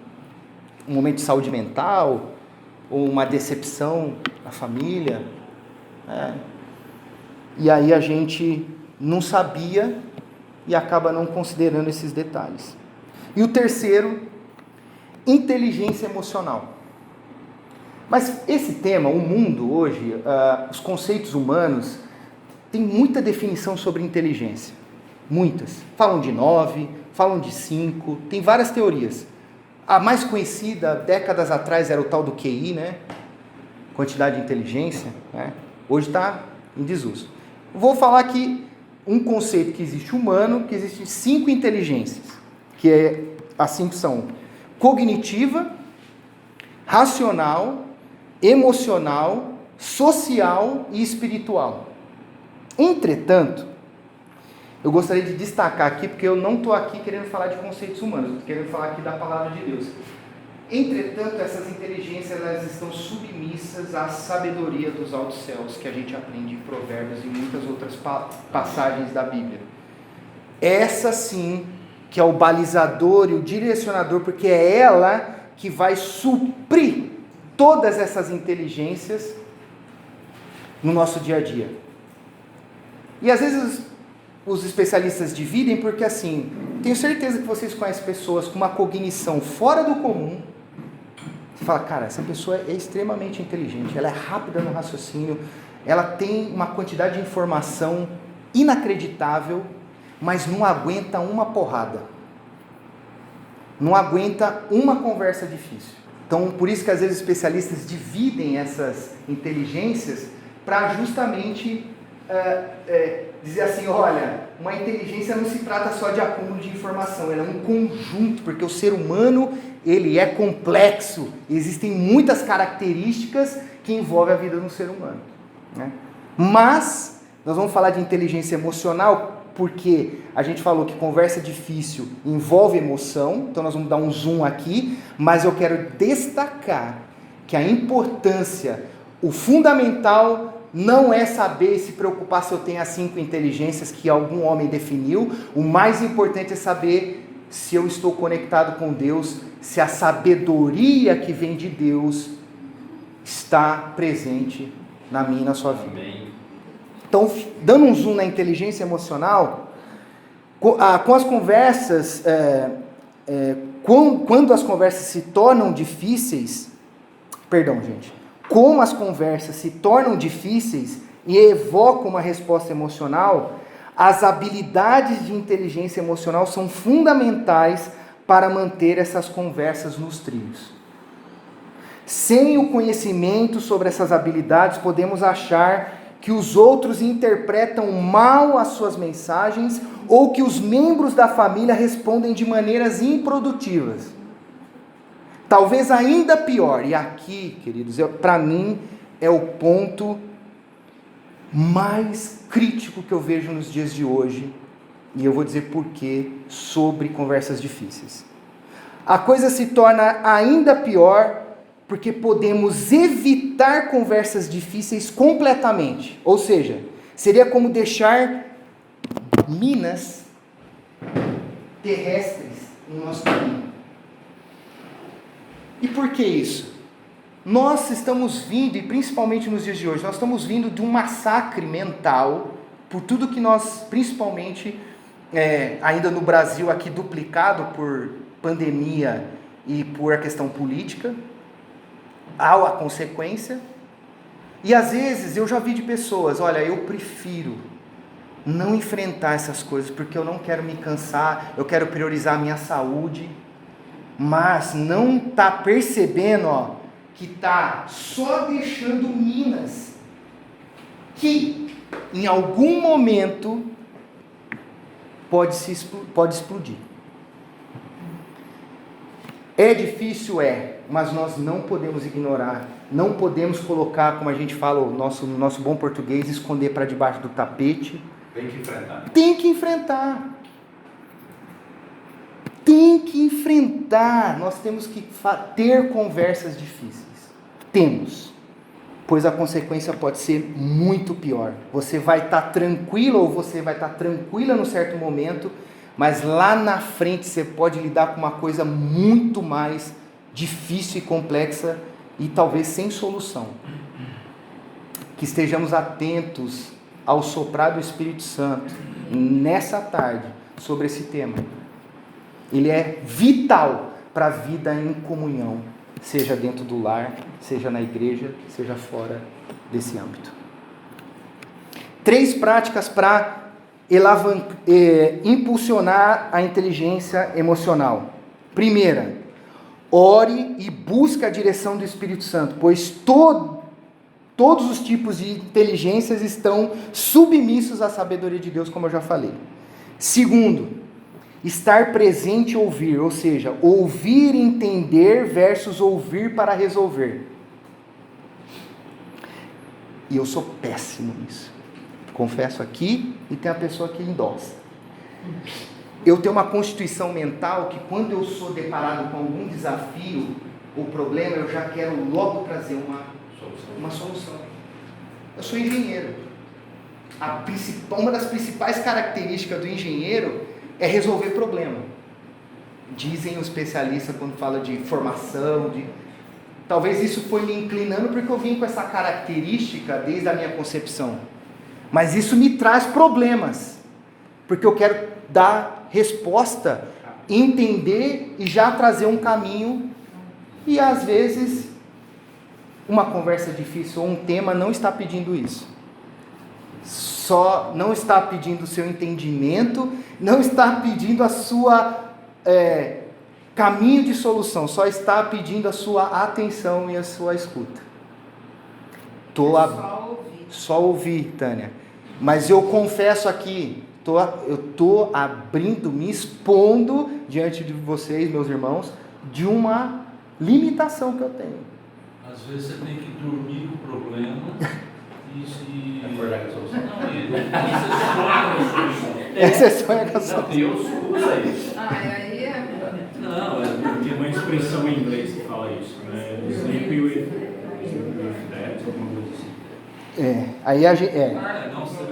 Speaker 2: momento de saúde mental? Ou uma decepção na família? E aí a gente não sabia e acaba não considerando esses detalhes. E o terceiro, inteligência emocional. Mas esse tema, o mundo hoje, os conceitos humanos, tem muita definição sobre inteligência. Muitas. Falam de 9, falam de 5, tem várias teorias. A mais conhecida, décadas atrás, era o tal do QI, né? Quantidade de inteligência, né? Hoje está em desuso. Vou falar aqui um conceito que existe humano, que existe 5 inteligências, que as 5 são cognitiva, racional, emocional, social e espiritual. Entretanto, eu gostaria de destacar aqui, porque eu não estou aqui querendo falar de conceitos humanos, eu estou querendo falar aqui da palavra de Deus. Entretanto, essas inteligências elas estão submissas à sabedoria dos altos céus, que a gente aprende em Provérbios e muitas outras passagens da Bíblia. Essa sim que é o balizador e o direcionador, porque é ela que vai suprir todas essas inteligências no nosso dia a dia. E às vezes os especialistas dividem porque assim, tenho certeza que vocês conhecem pessoas com uma cognição fora do comum. Você fala, cara, essa pessoa é extremamente inteligente, ela é rápida no raciocínio, ela tem uma quantidade de informação inacreditável, mas não aguenta uma porrada. Não aguenta uma conversa difícil. Então, por isso que às vezes os especialistas dividem essas inteligências para justamente dizer assim, olha, uma inteligência não se trata só de acúmulo de informação, ela é um conjunto, porque o ser humano, ele é complexo, existem muitas características que envolvem a vida do ser humano, né? Mas, nós vamos falar de inteligência emocional, porque a gente falou que conversa difícil envolve emoção, então nós vamos dar um zoom aqui, mas eu quero destacar que a importância, o fundamental não é saber se preocupar se eu tenho as 5 inteligências que algum homem definiu, o mais importante é saber se eu estou conectado com Deus, se a sabedoria que vem de Deus está presente na minha e na sua vida.
Speaker 4: Amém.
Speaker 2: Então, dando um zoom na inteligência emocional, com as conversas, quando as conversas se tornam difíceis, como as conversas se tornam difíceis e evocam uma resposta emocional, as habilidades de inteligência emocional são fundamentais para manter essas conversas nos trilhos. Sem o conhecimento sobre essas habilidades, podemos achar que os outros interpretam mal as suas mensagens ou que os membros da família respondem de maneiras improdutivas. Talvez ainda pior, e aqui, queridos, para mim é o ponto mais crítico que eu vejo nos dias de hoje, e eu vou dizer por quê, sobre conversas difíceis. A coisa se torna ainda pior porque podemos evitar conversas difíceis completamente. Ou seja, seria como deixar minas terrestres no nosso caminho. E por que isso? Nós estamos vindo, e principalmente nos dias de hoje, nós estamos vindo de um massacre mental, por tudo que nós, principalmente, ainda no Brasil, aqui duplicado por pandemia e por a questão política, há a consequência, e às vezes eu já vi de pessoas, olha, eu prefiro não enfrentar essas coisas, porque eu não quero me cansar, eu quero priorizar a minha saúde, mas não está percebendo, que está só deixando minas, que em algum momento pode explodir. É difícil, mas nós não podemos ignorar, não podemos colocar, como a gente fala no nosso bom português, esconder para debaixo do tapete.
Speaker 4: Tem que enfrentar.
Speaker 2: Tem que enfrentar. Tem que enfrentar. Nós temos que ter conversas difíceis. Temos. Pois a consequência pode ser muito pior. Você vai estar tranquilo ou você vai estar tranquila num certo momento, mas lá na frente você pode lidar com uma coisa muito mais difícil e complexa e talvez sem solução. Que estejamos atentos ao soprar do Espírito Santo nessa tarde, sobre esse tema. Ele é vital para a vida em comunhão, seja dentro do lar, seja na igreja, seja fora desse âmbito. 3 práticas para impulsionar a inteligência emocional. Primeira, ore e busque a direção do Espírito Santo, pois todos os tipos de inteligências estão submissos à sabedoria de Deus, como eu já falei. Segundo, estar presente e ouvir, ou seja, ouvir e entender versus ouvir para resolver. E eu sou péssimo nisso. Confesso aqui, e tem a pessoa que endossa. Eu tenho uma constituição mental que quando eu sou deparado com algum desafio ou problema, eu já quero logo trazer uma solução. Eu sou engenheiro. Uma das principais características do engenheiro é resolver problema. Dizem os especialistas quando fala de formação, talvez isso foi me inclinando porque eu vim com essa característica desde a minha concepção. Mas isso me traz problemas, porque eu quero dar resposta, entender e já trazer um caminho. E às vezes uma conversa difícil ou um tema não está pedindo isso. Só não está pedindo o seu entendimento, não está pedindo a sua caminho de solução, só está pedindo a sua atenção e a sua escuta. Só ouvir, Tânia. Mas eu confesso aqui, eu estou abrindo, me expondo diante de vocês, meus irmãos, de uma limitação que eu tenho.
Speaker 5: Às vezes você tem que dormir com o problema e
Speaker 4: Acordar com a solução.
Speaker 5: Você sonha
Speaker 2: Você sonha
Speaker 5: com a solução.
Speaker 2: com a solução.
Speaker 4: Deus usa isso.
Speaker 3: Aí é...
Speaker 5: Não,
Speaker 6: Tem uma expressão em inglês que fala isso, né? Sleep with that, alguma coisa assim.
Speaker 2: Aí a gente...
Speaker 5: não, você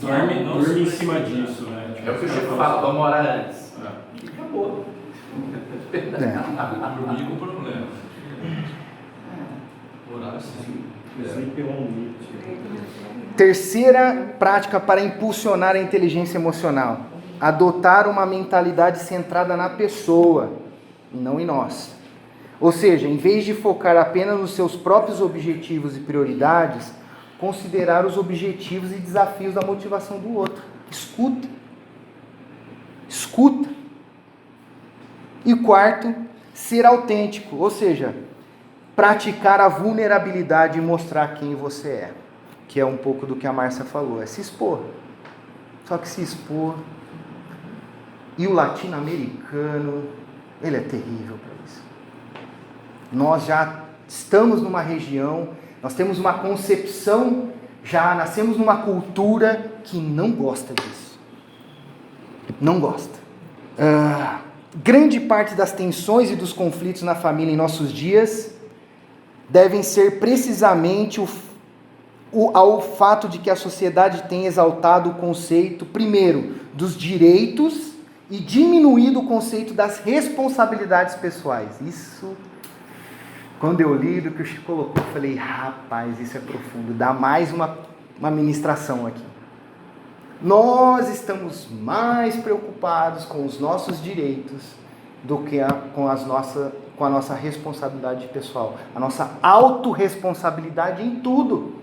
Speaker 6: Dorme em cima disso, né?
Speaker 4: É o que o Chico fala, vamos orar antes. E acabou.
Speaker 5: dormir com o problema. Orar sim.
Speaker 6: Sleep on it.
Speaker 2: Terceira prática para impulsionar a inteligência emocional: adotar uma mentalidade centrada na pessoa e não em nós. Ou seja, em vez de focar apenas nos seus próprios objetivos e prioridades, considerar os objetivos e desafios da motivação do outro. Escuta. E quarto, ser autêntico, ou seja, praticar a vulnerabilidade e mostrar quem você é, que é um pouco do que a Márcia falou, é se expor. Só que se expor, e o latino-americano, ele é terrível para isso. Nós já estamos numa região, nós temos uma concepção, já nascemos numa cultura que não gosta disso. Não gosta. Grande parte das tensões e dos conflitos na família em nossos dias devem ser precisamente ao fato de que a sociedade tem exaltado o conceito, primeiro, dos direitos e diminuído o conceito das responsabilidades pessoais. Isso, quando eu li do que o Chico colocou, eu falei, rapaz, isso é profundo, dá mais uma ministração aqui. Nós estamos mais preocupados com os nossos direitos do que com a nossa responsabilidade pessoal, a nossa autorresponsabilidade em tudo.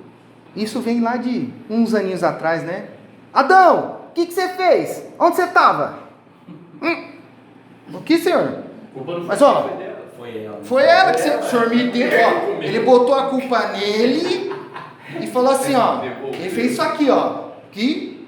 Speaker 2: Isso vem lá de uns aninhos atrás, né? Adão, o que você fez? Onde você estava? O que, senhor? Mas ó, foi ela que o senhor me deu, ó. Ele botou a culpa nele e falou assim, ó. Ele fez isso aqui, ó. Que,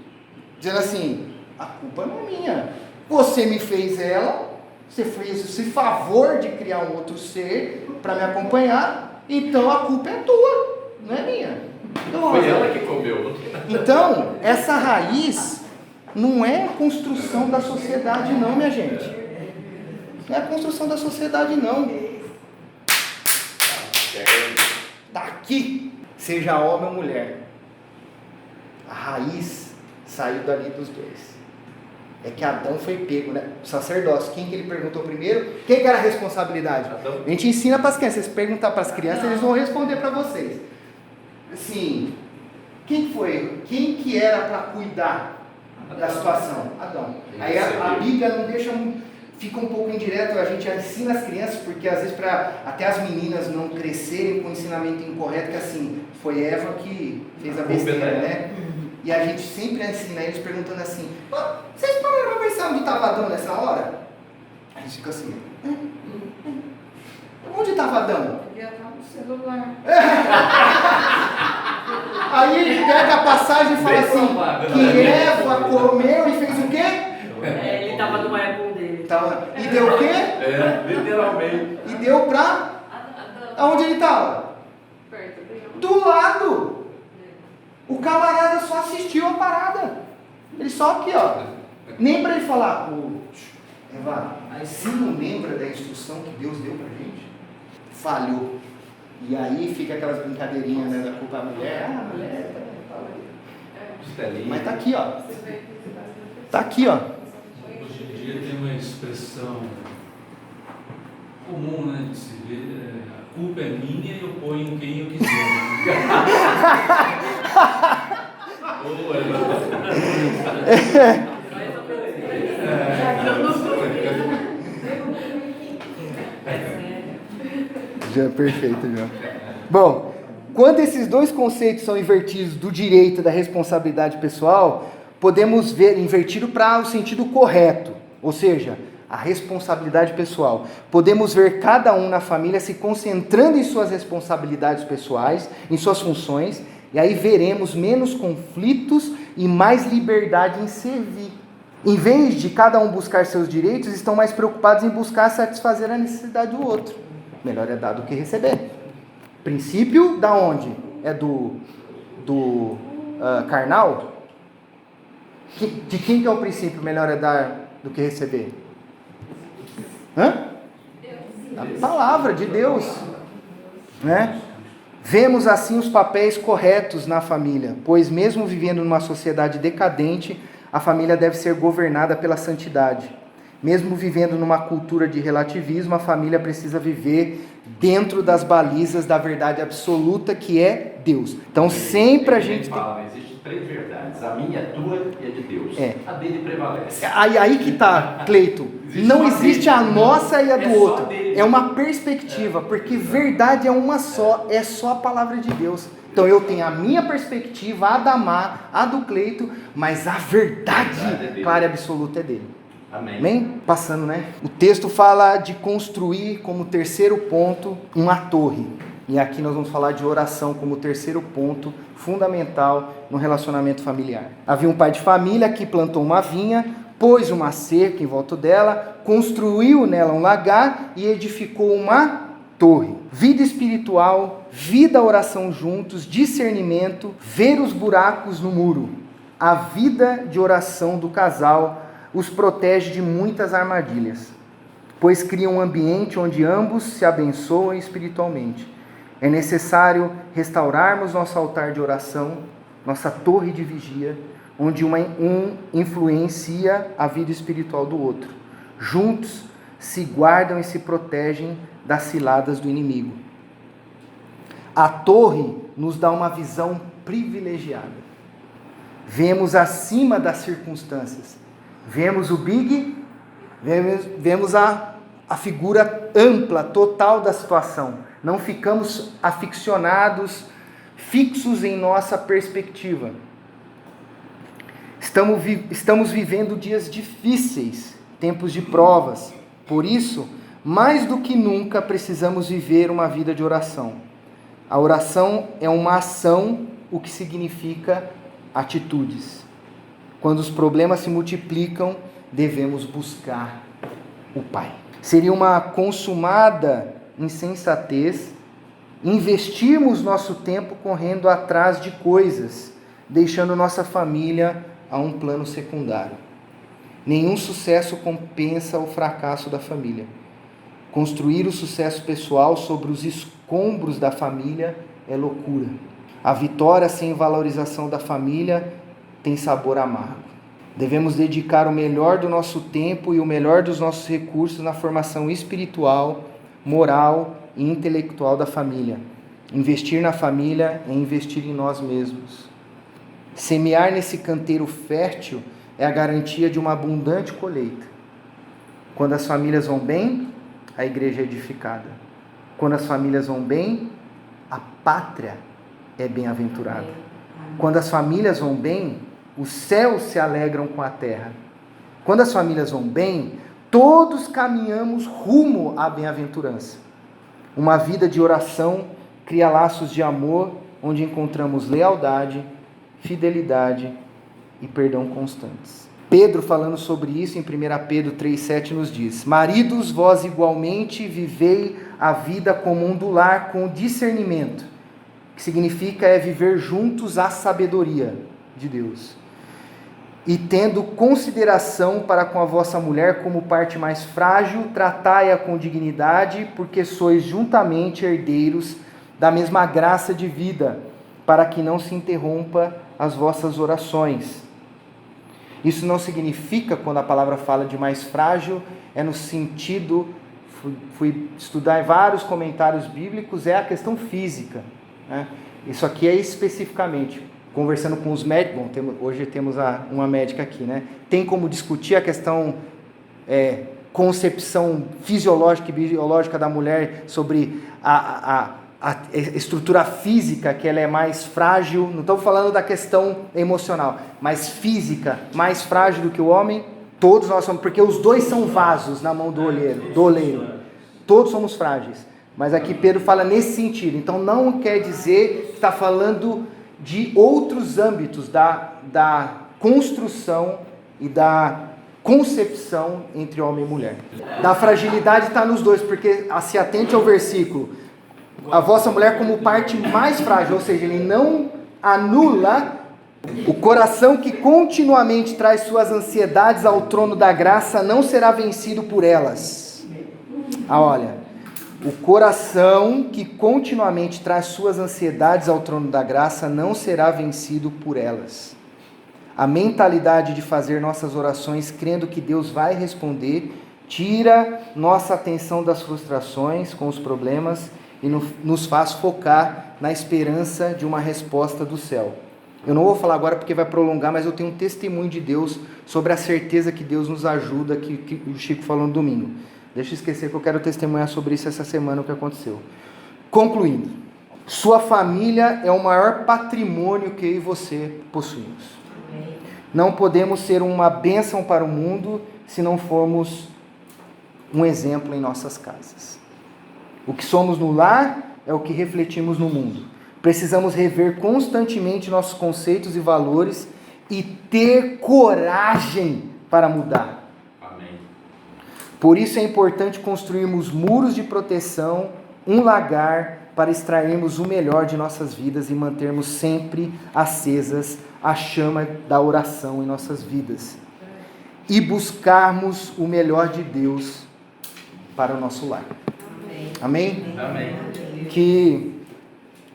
Speaker 2: dizendo assim, a culpa não é minha. Você me fez ela, você fez esse favor de criar um outro ser para me acompanhar, então a culpa é tua, não é minha.
Speaker 4: Foi ela que comeu.
Speaker 2: Então, essa raiz não é a construção da sociedade não, minha gente. Não é a construção da sociedade não. Daqui, seja homem ou mulher, a raiz saiu dali dos dois. É que Adão foi pego, né? O sacerdócio, quem que ele perguntou primeiro? Quem que era a responsabilidade?
Speaker 4: Adão.
Speaker 2: A gente ensina para as crianças, se perguntar para as crianças, eles vão responder para vocês. Assim, quem foi? Quem que era para cuidar? da situação? Adão. Aí a Bíblia não deixa, fica um pouco indireto, a gente ensina as crianças, porque às vezes para até as meninas não crescerem com o ensinamento incorreto, que assim, foi Eva que fez a besteira, né? E a gente sempre ensina eles perguntando assim, vocês pararam para pensar onde estava Adão nessa hora? A gente fica assim, onde estava Adão?
Speaker 3: Devia estar no celular.
Speaker 2: Aí ele pega a passagem e fala assim, que Eva comeu e fez o quê?
Speaker 7: Ele estava no Apple dele.
Speaker 2: E deu o quê?
Speaker 4: Literalmente.
Speaker 2: E deu pra... Aonde ele estava?
Speaker 3: Perto do
Speaker 2: Do lado. O camarada só assistiu a parada. Ele só aqui, ó. Nem para ele falar, Eva, mas você não lembra da instrução que Deus deu pra gente? Falhou. E aí fica aquelas brincadeirinhas, né, da culpa da mulher. Ah, a mulher mas tá aqui, ó. Tá aqui, ó.
Speaker 5: Hoje em dia tem uma expressão comum, né, de se ver, a culpa é minha e eu ponho quem eu quiser.
Speaker 2: Já é perfeito, já. Bom, quando esses dois conceitos são invertidos do direito e da responsabilidade pessoal, podemos ver invertido para o sentido correto, ou seja, a responsabilidade pessoal. Podemos ver cada um na família se concentrando em suas responsabilidades pessoais, em suas funções, e aí veremos menos conflitos e mais liberdade em servir. Em vez de cada um buscar seus direitos, estão mais preocupados em buscar satisfazer a necessidade do outro. Melhor é dar do que receber. Princípio da onde? É do carnal? De quem que é o princípio? Melhor é dar do que receber? A palavra de Deus, né? Vemos assim os papéis corretos na família, pois mesmo vivendo numa sociedade decadente, a família deve ser governada pela santidade. Mesmo vivendo numa cultura de relativismo, a família precisa viver dentro das balizas da verdade absoluta que é Deus. Então sempre a gente
Speaker 4: fala, existem 3 verdades, a minha, a tua e a de Deus. A dele prevalece.
Speaker 2: Aí que tá, Cleito. Não existe a nossa e a do outro. É uma perspectiva, porque verdade é uma só, é só a palavra de Deus. Então eu tenho a minha perspectiva, a da Mar, a do Cleito, mas a verdade clara e absoluta é dele.
Speaker 4: Amém.
Speaker 2: Amém? Passando, né? O texto fala de construir como terceiro ponto uma torre. E aqui nós vamos falar de oração como terceiro ponto fundamental no relacionamento familiar. Havia um pai de família que plantou uma vinha, pôs uma cerca em volta dela, construiu nela um lagar e edificou uma torre. Vida espiritual, vida, oração juntos, discernimento, ver os buracos no muro. A vida de oração do casal os protege de muitas armadilhas, pois cria um ambiente onde ambos se abençoam espiritualmente. É necessário restaurarmos nosso altar de oração, nossa torre de vigia, onde um influencia a vida espiritual do outro. Juntos se guardam e se protegem das ciladas do inimigo. A torre nos dá uma visão privilegiada. Vemos acima das circunstâncias. Vemos o big, vemos a figura ampla, total da situação. Não ficamos aficionados, fixos em nossa perspectiva. Estamos vivendo dias difíceis, tempos de provas. Por isso, mais do que nunca, precisamos viver uma vida de oração. A oração é uma ação, o que significa atitudes. Quando os problemas se multiplicam, devemos buscar o Pai. Seria uma consumada insensatez investirmos nosso tempo correndo atrás de coisas, deixando nossa família a um plano secundário. Nenhum sucesso compensa o fracasso da família. Construir o sucesso pessoal sobre os escombros da família é loucura. A vitória sem valorização da família tem sabor amargo. Devemos dedicar o melhor do nosso tempo e o melhor dos nossos recursos na formação espiritual, moral e intelectual da família. Investir na família é investir em nós mesmos. Semear nesse canteiro fértil é a garantia de uma abundante colheita. Quando as famílias vão bem, a igreja é edificada. Quando as famílias vão bem, a pátria é bem-aventurada. Quando as famílias vão bem, os céus se alegram com a terra. Quando as famílias vão bem, todos caminhamos rumo à bem-aventurança. Uma vida de oração cria laços de amor, onde encontramos lealdade, fidelidade e perdão constantes. Pedro, falando sobre isso, em 1 Pedro 3,7, nos diz: maridos, vós igualmente vivei a vida comum do lar com discernimento, que significa viver juntos a sabedoria de Deus, e tendo consideração para com a vossa mulher como parte mais frágil, tratai-a com dignidade, porque sois juntamente herdeiros da mesma graça de vida, para que não se interrompa as vossas orações. Isso não significa, quando a palavra fala de mais frágil, é no sentido, fui estudar em vários comentários bíblicos, é a questão física, né? Isso aqui é especificamente, conversando com os médicos, bom, hoje temos uma médica aqui, né? Tem como discutir a questão concepção fisiológica e biológica da mulher sobre a estrutura física, que ela é mais frágil, não estou falando da questão emocional, mas física, mais frágil do que o homem. Todos nós somos, porque os dois são vasos na mão do oleiro. Todos somos frágeis. Mas aqui Pedro fala nesse sentido. Então não quer dizer que está falando de outros âmbitos da construção e da concepção entre homem e mulher. Da fragilidade está nos dois, porque se atente ao versículo. A vossa mulher como parte mais frágil, ou seja, ele não anula o coração que continuamente traz suas ansiedades ao trono da graça, não será vencido por elas. Olha, o coração que continuamente traz suas ansiedades ao trono da graça não será vencido por elas. A mentalidade de fazer nossas orações crendo que Deus vai responder, tira nossa atenção das frustrações com os problemas e nos faz focar na esperança de uma resposta do céu. Eu não vou falar agora porque vai prolongar, mas eu tenho um testemunho de Deus sobre a certeza que Deus nos ajuda, que o Chico falou no domingo. Deixa eu esquecer que eu quero testemunhar sobre isso essa semana, o que aconteceu. Concluindo, sua família é o maior patrimônio que eu e você possuímos. Não podemos ser uma bênção para o mundo se não formos um exemplo em nossas casas. O que somos no lar é o que refletimos no mundo. Precisamos rever constantemente nossos conceitos e valores e ter coragem para mudar.
Speaker 4: Amém.
Speaker 2: Por isso é importante construirmos muros de proteção, um lagar, para extrairmos o melhor de nossas vidas e mantermos sempre acesas a chama da oração em nossas vidas. E buscarmos o melhor de Deus para o nosso lar. Amém?
Speaker 4: Amém.
Speaker 2: Que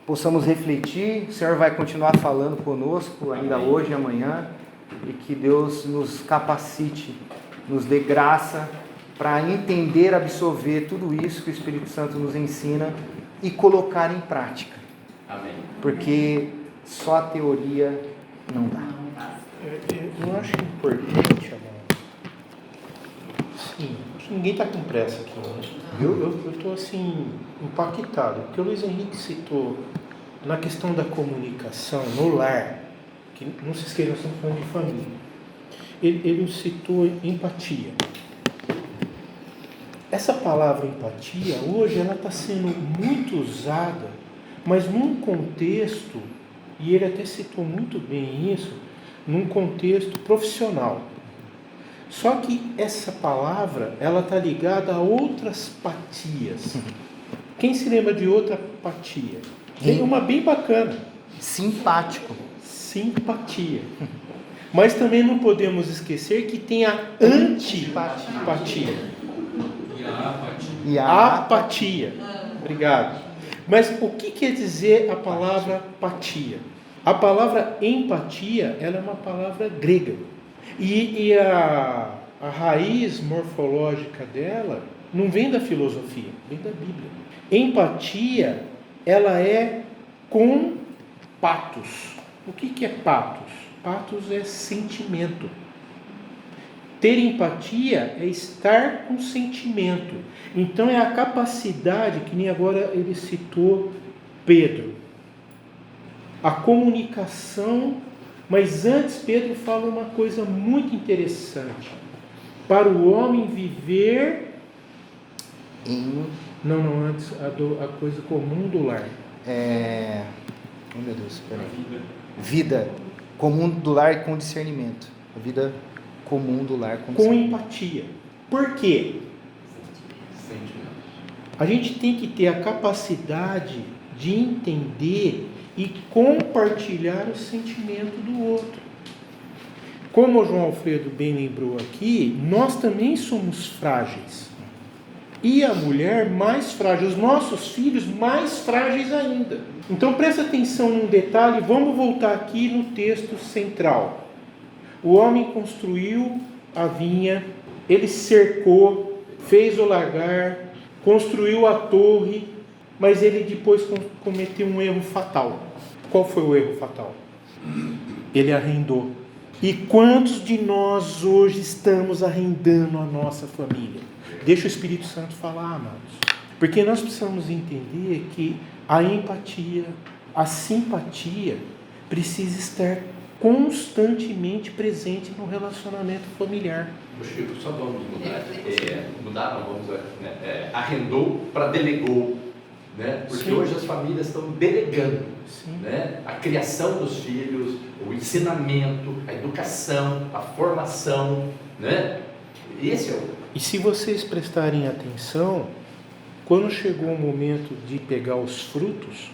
Speaker 2: possamos refletir, o Senhor vai continuar falando conosco ainda hoje e amanhã, e que Deus nos capacite, nos dê graça para entender, absorver tudo isso que o Espírito Santo nos ensina e colocar em prática.
Speaker 4: Amém.
Speaker 2: Porque só a teoria não dá.
Speaker 1: Eu acho importante, amado. Sim, ninguém está com pressa aqui, né? Eu estou assim, impactado, porque o Luiz Henrique citou na questão da comunicação no lar, que não se esqueçam, nós estamos falando de família. Ele citou empatia. Essa palavra empatia, hoje, ela está sendo muito usada, mas num contexto, e ele até citou muito bem isso, num contexto profissional. Só que essa palavra, ela está ligada a outras patias. Quem se lembra de outra patia? Tem uma bem bacana.
Speaker 2: Simpático.
Speaker 1: Simpatia. Mas também não podemos esquecer que tem a antipatia.
Speaker 5: E a apatia.
Speaker 1: Apatia. Obrigado. Mas o que quer dizer a palavra patia? A palavra empatia, ela é uma palavra grega. E a raiz morfológica dela não vem da filosofia, vem da Bíblia. Empatia, ela é com patos. O que é patos? Patos é sentimento. Ter empatia é estar com sentimento. Então é a capacidade, que nem agora ele citou Pedro, a comunicação. Mas antes Pedro fala uma coisa muito interessante. Para o homem viver
Speaker 2: Em
Speaker 1: Não, antes a coisa comum do lar.
Speaker 2: Oh meu Deus, peraí. Vida comum do lar com discernimento. A vida comum do lar com
Speaker 1: Com
Speaker 2: discernimento.
Speaker 1: empatia. Por quê? A gente tem que ter a capacidade de entender e compartilhar o sentimento do outro. Como o João Alfredo bem lembrou aqui, nós também somos frágeis. E a mulher mais frágil, os nossos filhos mais frágeis ainda. Então presta atenção num detalhe, vamos voltar aqui no texto central. O homem construiu a vinha, ele cercou, fez o lagar, construiu a torre, mas ele depois cometeu um erro fatal. Qual foi o erro fatal? Ele arrendou. E quantos de nós hoje estamos arrendando a nossa família? Deixa o Espírito Santo falar, amados. Porque nós precisamos entender que a empatia, a simpatia, precisa estar constantemente presente no relacionamento familiar.
Speaker 4: Chico, só vamos mudar. Arrendou para delegou, né? Porque
Speaker 1: Sim.
Speaker 4: hoje as famílias estão delegando,
Speaker 1: Sim.
Speaker 4: né? A criação dos filhos, o ensinamento, a educação, a formação, né? Esse é o...
Speaker 1: E se vocês prestarem atenção, quando chegou o momento de pegar os frutos,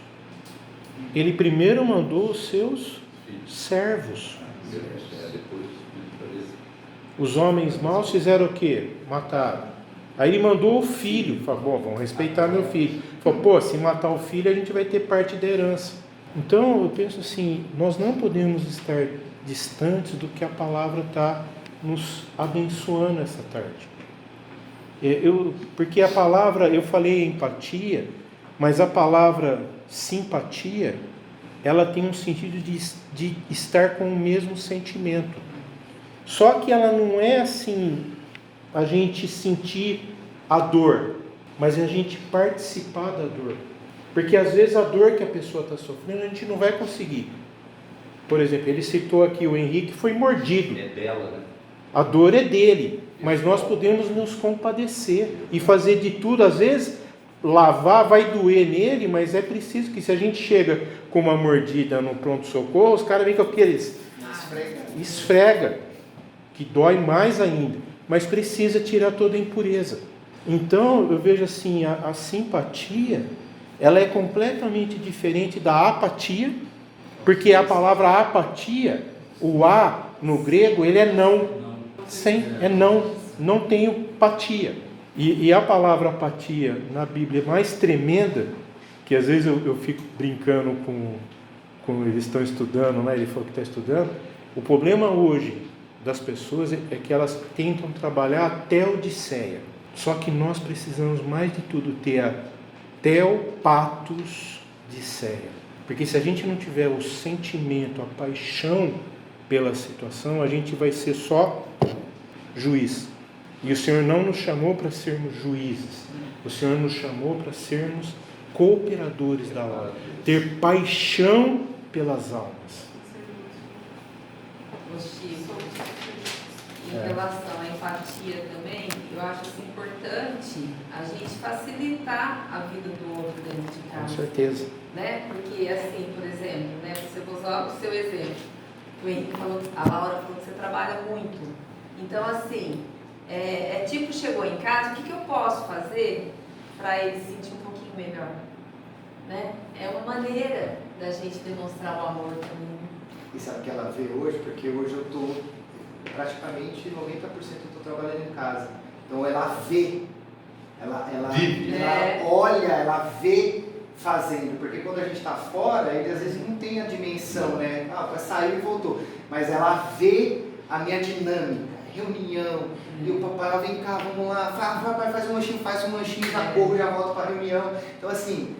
Speaker 1: ele primeiro mandou os seus servos. Os homens maus fizeram o quê? Mataram. Aí ele mandou o filho, falou, vamos respeitar meu filho. Falou, se matar o filho a gente vai ter parte da herança. Então eu penso assim, nós não podemos estar distantes do que a palavra está nos abençoando essa tarde. Porque a palavra, eu falei empatia, mas a palavra simpatia, ela tem um sentido de estar com o mesmo sentimento. Só que ela não é assim, a gente sentir a dor, mas a gente participar da dor. Porque às vezes a dor que a pessoa está sofrendo, a gente não vai conseguir. Por exemplo, ele citou aqui, o Henrique foi mordido.
Speaker 4: É dela, né?
Speaker 1: A dor é dele, mas nós podemos nos compadecer e fazer de tudo. Às vezes, lavar vai doer nele, mas é preciso que se a gente chega com uma mordida no pronto-socorro, os caras vêm com aqueles... Esfrega, que dói mais ainda, mas precisa tirar toda a impureza. Então, eu vejo assim, a simpatia, ela é completamente diferente da apatia, porque a palavra apatia, o a no grego, ele é não. Não tenho apatia. E a palavra apatia na Bíblia é mais tremenda, que às vezes eu fico brincando com eles estão estudando, né? Ele falou que está estudando. O problema hoje das pessoas é que elas tentam trabalhar a teodiceia. Só que nós precisamos mais de tudo ter a teopatos diceia. Porque se a gente não tiver o sentimento, a paixão pela situação, a gente vai ser só juiz. E o Senhor não nos chamou para sermos juízes. O Senhor nos chamou para sermos cooperadores da obra. Ter paixão pelas almas.
Speaker 3: Em relação à empatia também, eu acho assim, importante a gente facilitar a vida do outro dentro de casa.
Speaker 1: Com certeza.
Speaker 3: Né? Porque assim, por exemplo, né, você vou usar o seu exemplo. O Henrique falou, a Laura falou que você trabalha muito. Então assim, tipo, chegou em casa, o que eu posso fazer para ele se sentir um pouquinho melhor? Né? É uma maneira da gente demonstrar o amor também.
Speaker 2: E sabe o que ela vê hoje? Porque hoje eu estou praticamente 90% eu estou trabalhando em casa. Então ela vê, ela olha, ela vê fazendo. Porque quando a gente está fora, ele às vezes não tem a dimensão, né? Saiu e voltou. Mas ela vê a minha dinâmica, reunião. E o papai, vem cá, vamos lá. Vai fazer um lanchinho, faz um lanchinho, já corro, já volto para a reunião. Então assim,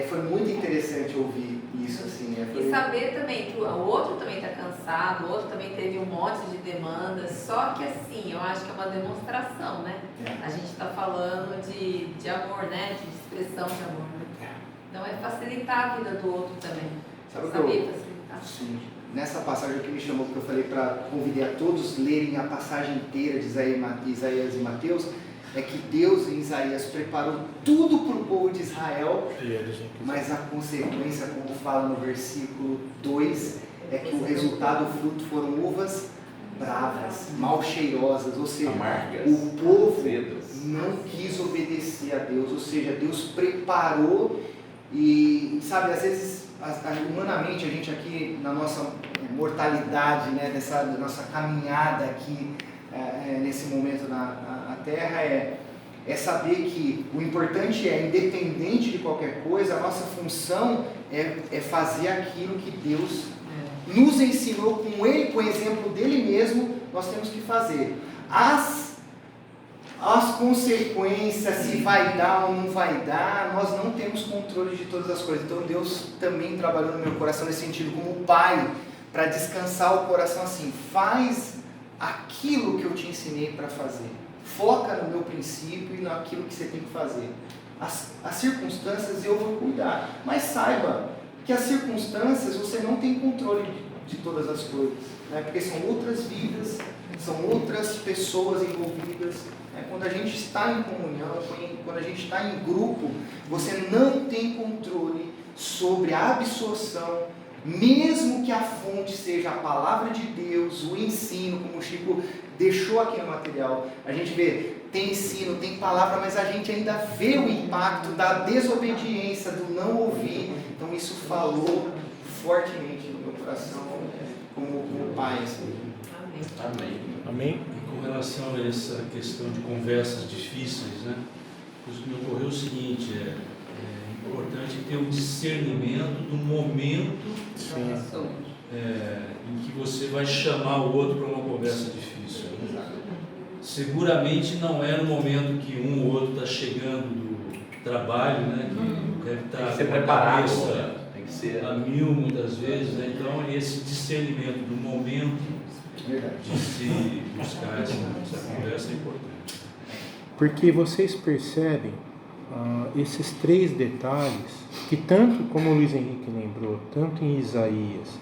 Speaker 2: foi muito interessante ouvir isso, assim.
Speaker 3: E saber também que o outro também está cansado, o outro também teve um monte de demandas, só que assim, eu acho que é uma demonstração, né? A gente está falando de amor, né? De expressão de amor, né? Então é facilitar a vida do outro também.
Speaker 2: Sabe o que
Speaker 3: Saber
Speaker 2: eu...
Speaker 3: facilitar.
Speaker 2: Sim. Nessa passagem que me chamou, que eu falei para convidar a todos lerem a passagem inteira de Isaías e Mateus, é que Deus em Isaías preparou tudo para o povo de Israel, mas a consequência, como fala no versículo 2, é que o resultado, o fruto foram uvas bravas, mal cheirosas, ou seja,
Speaker 4: amargas,
Speaker 2: o povo
Speaker 4: azedas,
Speaker 2: não quis obedecer a Deus, ou seja, Deus preparou e, sabe, às vezes, humanamente, a gente aqui, na nossa mortalidade, né, nessa nossa caminhada aqui, nesse momento na Terra, é saber que o importante é, independente de qualquer coisa, a nossa função é fazer aquilo que Deus nos ensinou com Ele, com o exemplo dele mesmo, nós temos que fazer. As consequências, se vai dar ou não vai dar, nós não temos controle de todas as coisas. Então Deus também trabalhou no meu coração nesse sentido, como pai, para descansar o coração assim, faz aquilo que eu te ensinei para fazer. Foca no meu princípio e naquilo que você tem que fazer. As circunstâncias eu vou cuidar, mas saiba que as circunstâncias você não tem controle de todas as coisas, né? Porque são outras vidas, são outras pessoas envolvidas. Quando a gente está em comunhão, quando a gente está em grupo, você não tem controle sobre a absorção, mesmo que a fonte seja a palavra de Deus, o ensino, como o Chico deixou aqui no material. A gente vê, tem ensino, tem palavra, mas a gente ainda vê o impacto da desobediência, do não ouvir. Então isso falou fortemente no meu coração, como pai.
Speaker 4: Amém.
Speaker 1: Amém?
Speaker 5: Com relação a essa questão de conversas difíceis, né? O que me ocorreu é o seguinte, é importante ter o discernimento do momento em que você vai chamar o outro para uma conversa difícil. Seguramente não é no momento que um ou outro está chegando do trabalho, né? Que deve estar
Speaker 4: Tem que ser
Speaker 5: com a
Speaker 4: preparado,
Speaker 5: cabeça
Speaker 4: tem que ser
Speaker 5: a mil muitas vezes, né? Então esse discernimento do momento de se buscar essa conversa é importante.
Speaker 1: Porque vocês percebem esses três detalhes que tanto, como o Luiz Henrique lembrou, tanto em Isaías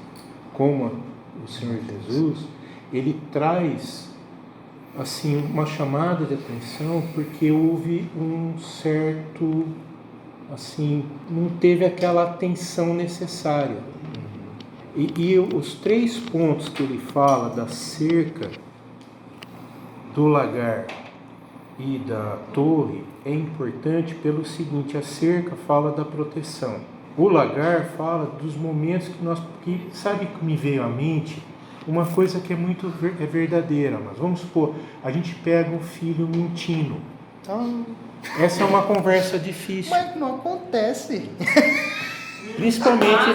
Speaker 1: como o Senhor Jesus, ele traz assim uma chamada de atenção, porque houve um certo, assim, não teve aquela atenção necessária. E os três pontos que ele fala da cerca, do lagar e da torre é importante pelo seguinte: a cerca fala da proteção, o lagar fala dos momentos que sabe que me veio à mente uma coisa que é muito verdadeira, mas vamos supor, a gente pega um filho mentindo. Essa é uma conversa difícil.
Speaker 2: Mas não acontece.
Speaker 1: Principalmente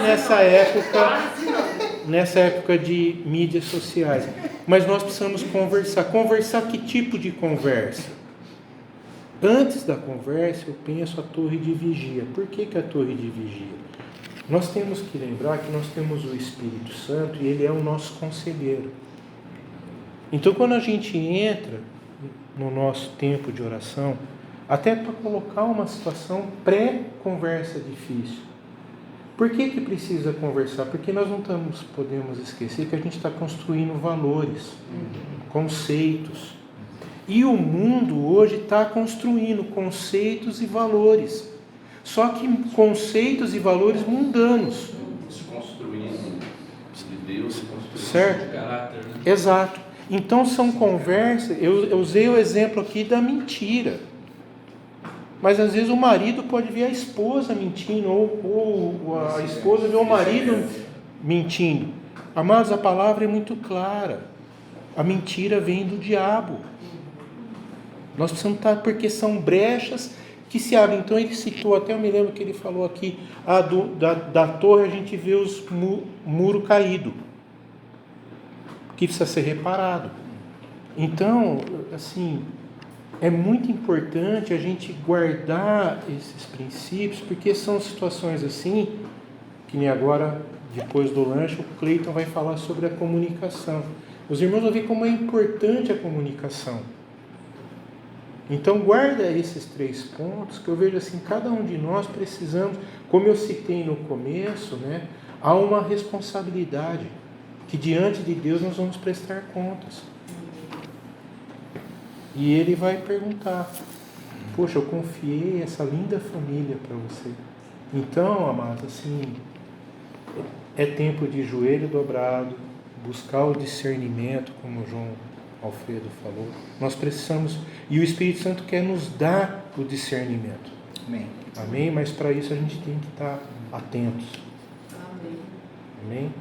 Speaker 1: nessa época de mídias sociais. Mas nós precisamos conversar. Conversar que tipo de conversa? Antes da conversa, eu penso a torre de vigia. Por que a torre de vigia? Nós temos que lembrar que nós temos o Espírito Santo e ele é o nosso conselheiro. Então, quando a gente entra no nosso tempo de oração, até para colocar uma situação pré-conversa difícil. Por que precisa conversar? Porque nós não podemos esquecer que a gente está construindo valores, conceitos. E o mundo hoje está construindo conceitos e valores. Só que conceitos e valores mundanos.
Speaker 4: Se construindo de Deus, se construindo
Speaker 1: certo?
Speaker 5: De caráter, né?
Speaker 1: Exato. Então são conversas. Eu usei o exemplo aqui da mentira. Mas às vezes o marido pode ver a esposa mentindo, ou a esposa vê o marido mentindo. Amados, a palavra é muito clara. A mentira vem do diabo. Nós precisamos estar, porque são brechas que se abrem. Então ele citou, até eu me lembro que ele falou aqui, da torre a gente vê os muro caído, que precisa ser reparado. Então, assim, é muito importante a gente guardar esses princípios, porque são situações assim, que nem agora, depois do lanche, o Cleiton vai falar sobre a comunicação. Os irmãos vão ver como é importante a comunicação. Então guarda esses 3 pontos, que eu vejo assim, cada um de nós precisamos, como eu citei no começo, né, há uma responsabilidade, que diante de Deus nós vamos prestar contas. E Ele vai perguntar, poxa, eu confiei essa linda família para você. Então, amados, assim, é tempo de joelho dobrado, buscar o discernimento, como o João Alfredo falou. Nós precisamos, e o Espírito Santo quer nos dar o discernimento.
Speaker 2: Amém.
Speaker 1: Amém? Mas para isso a gente tem que estar atentos.
Speaker 3: Amém.
Speaker 1: Amém?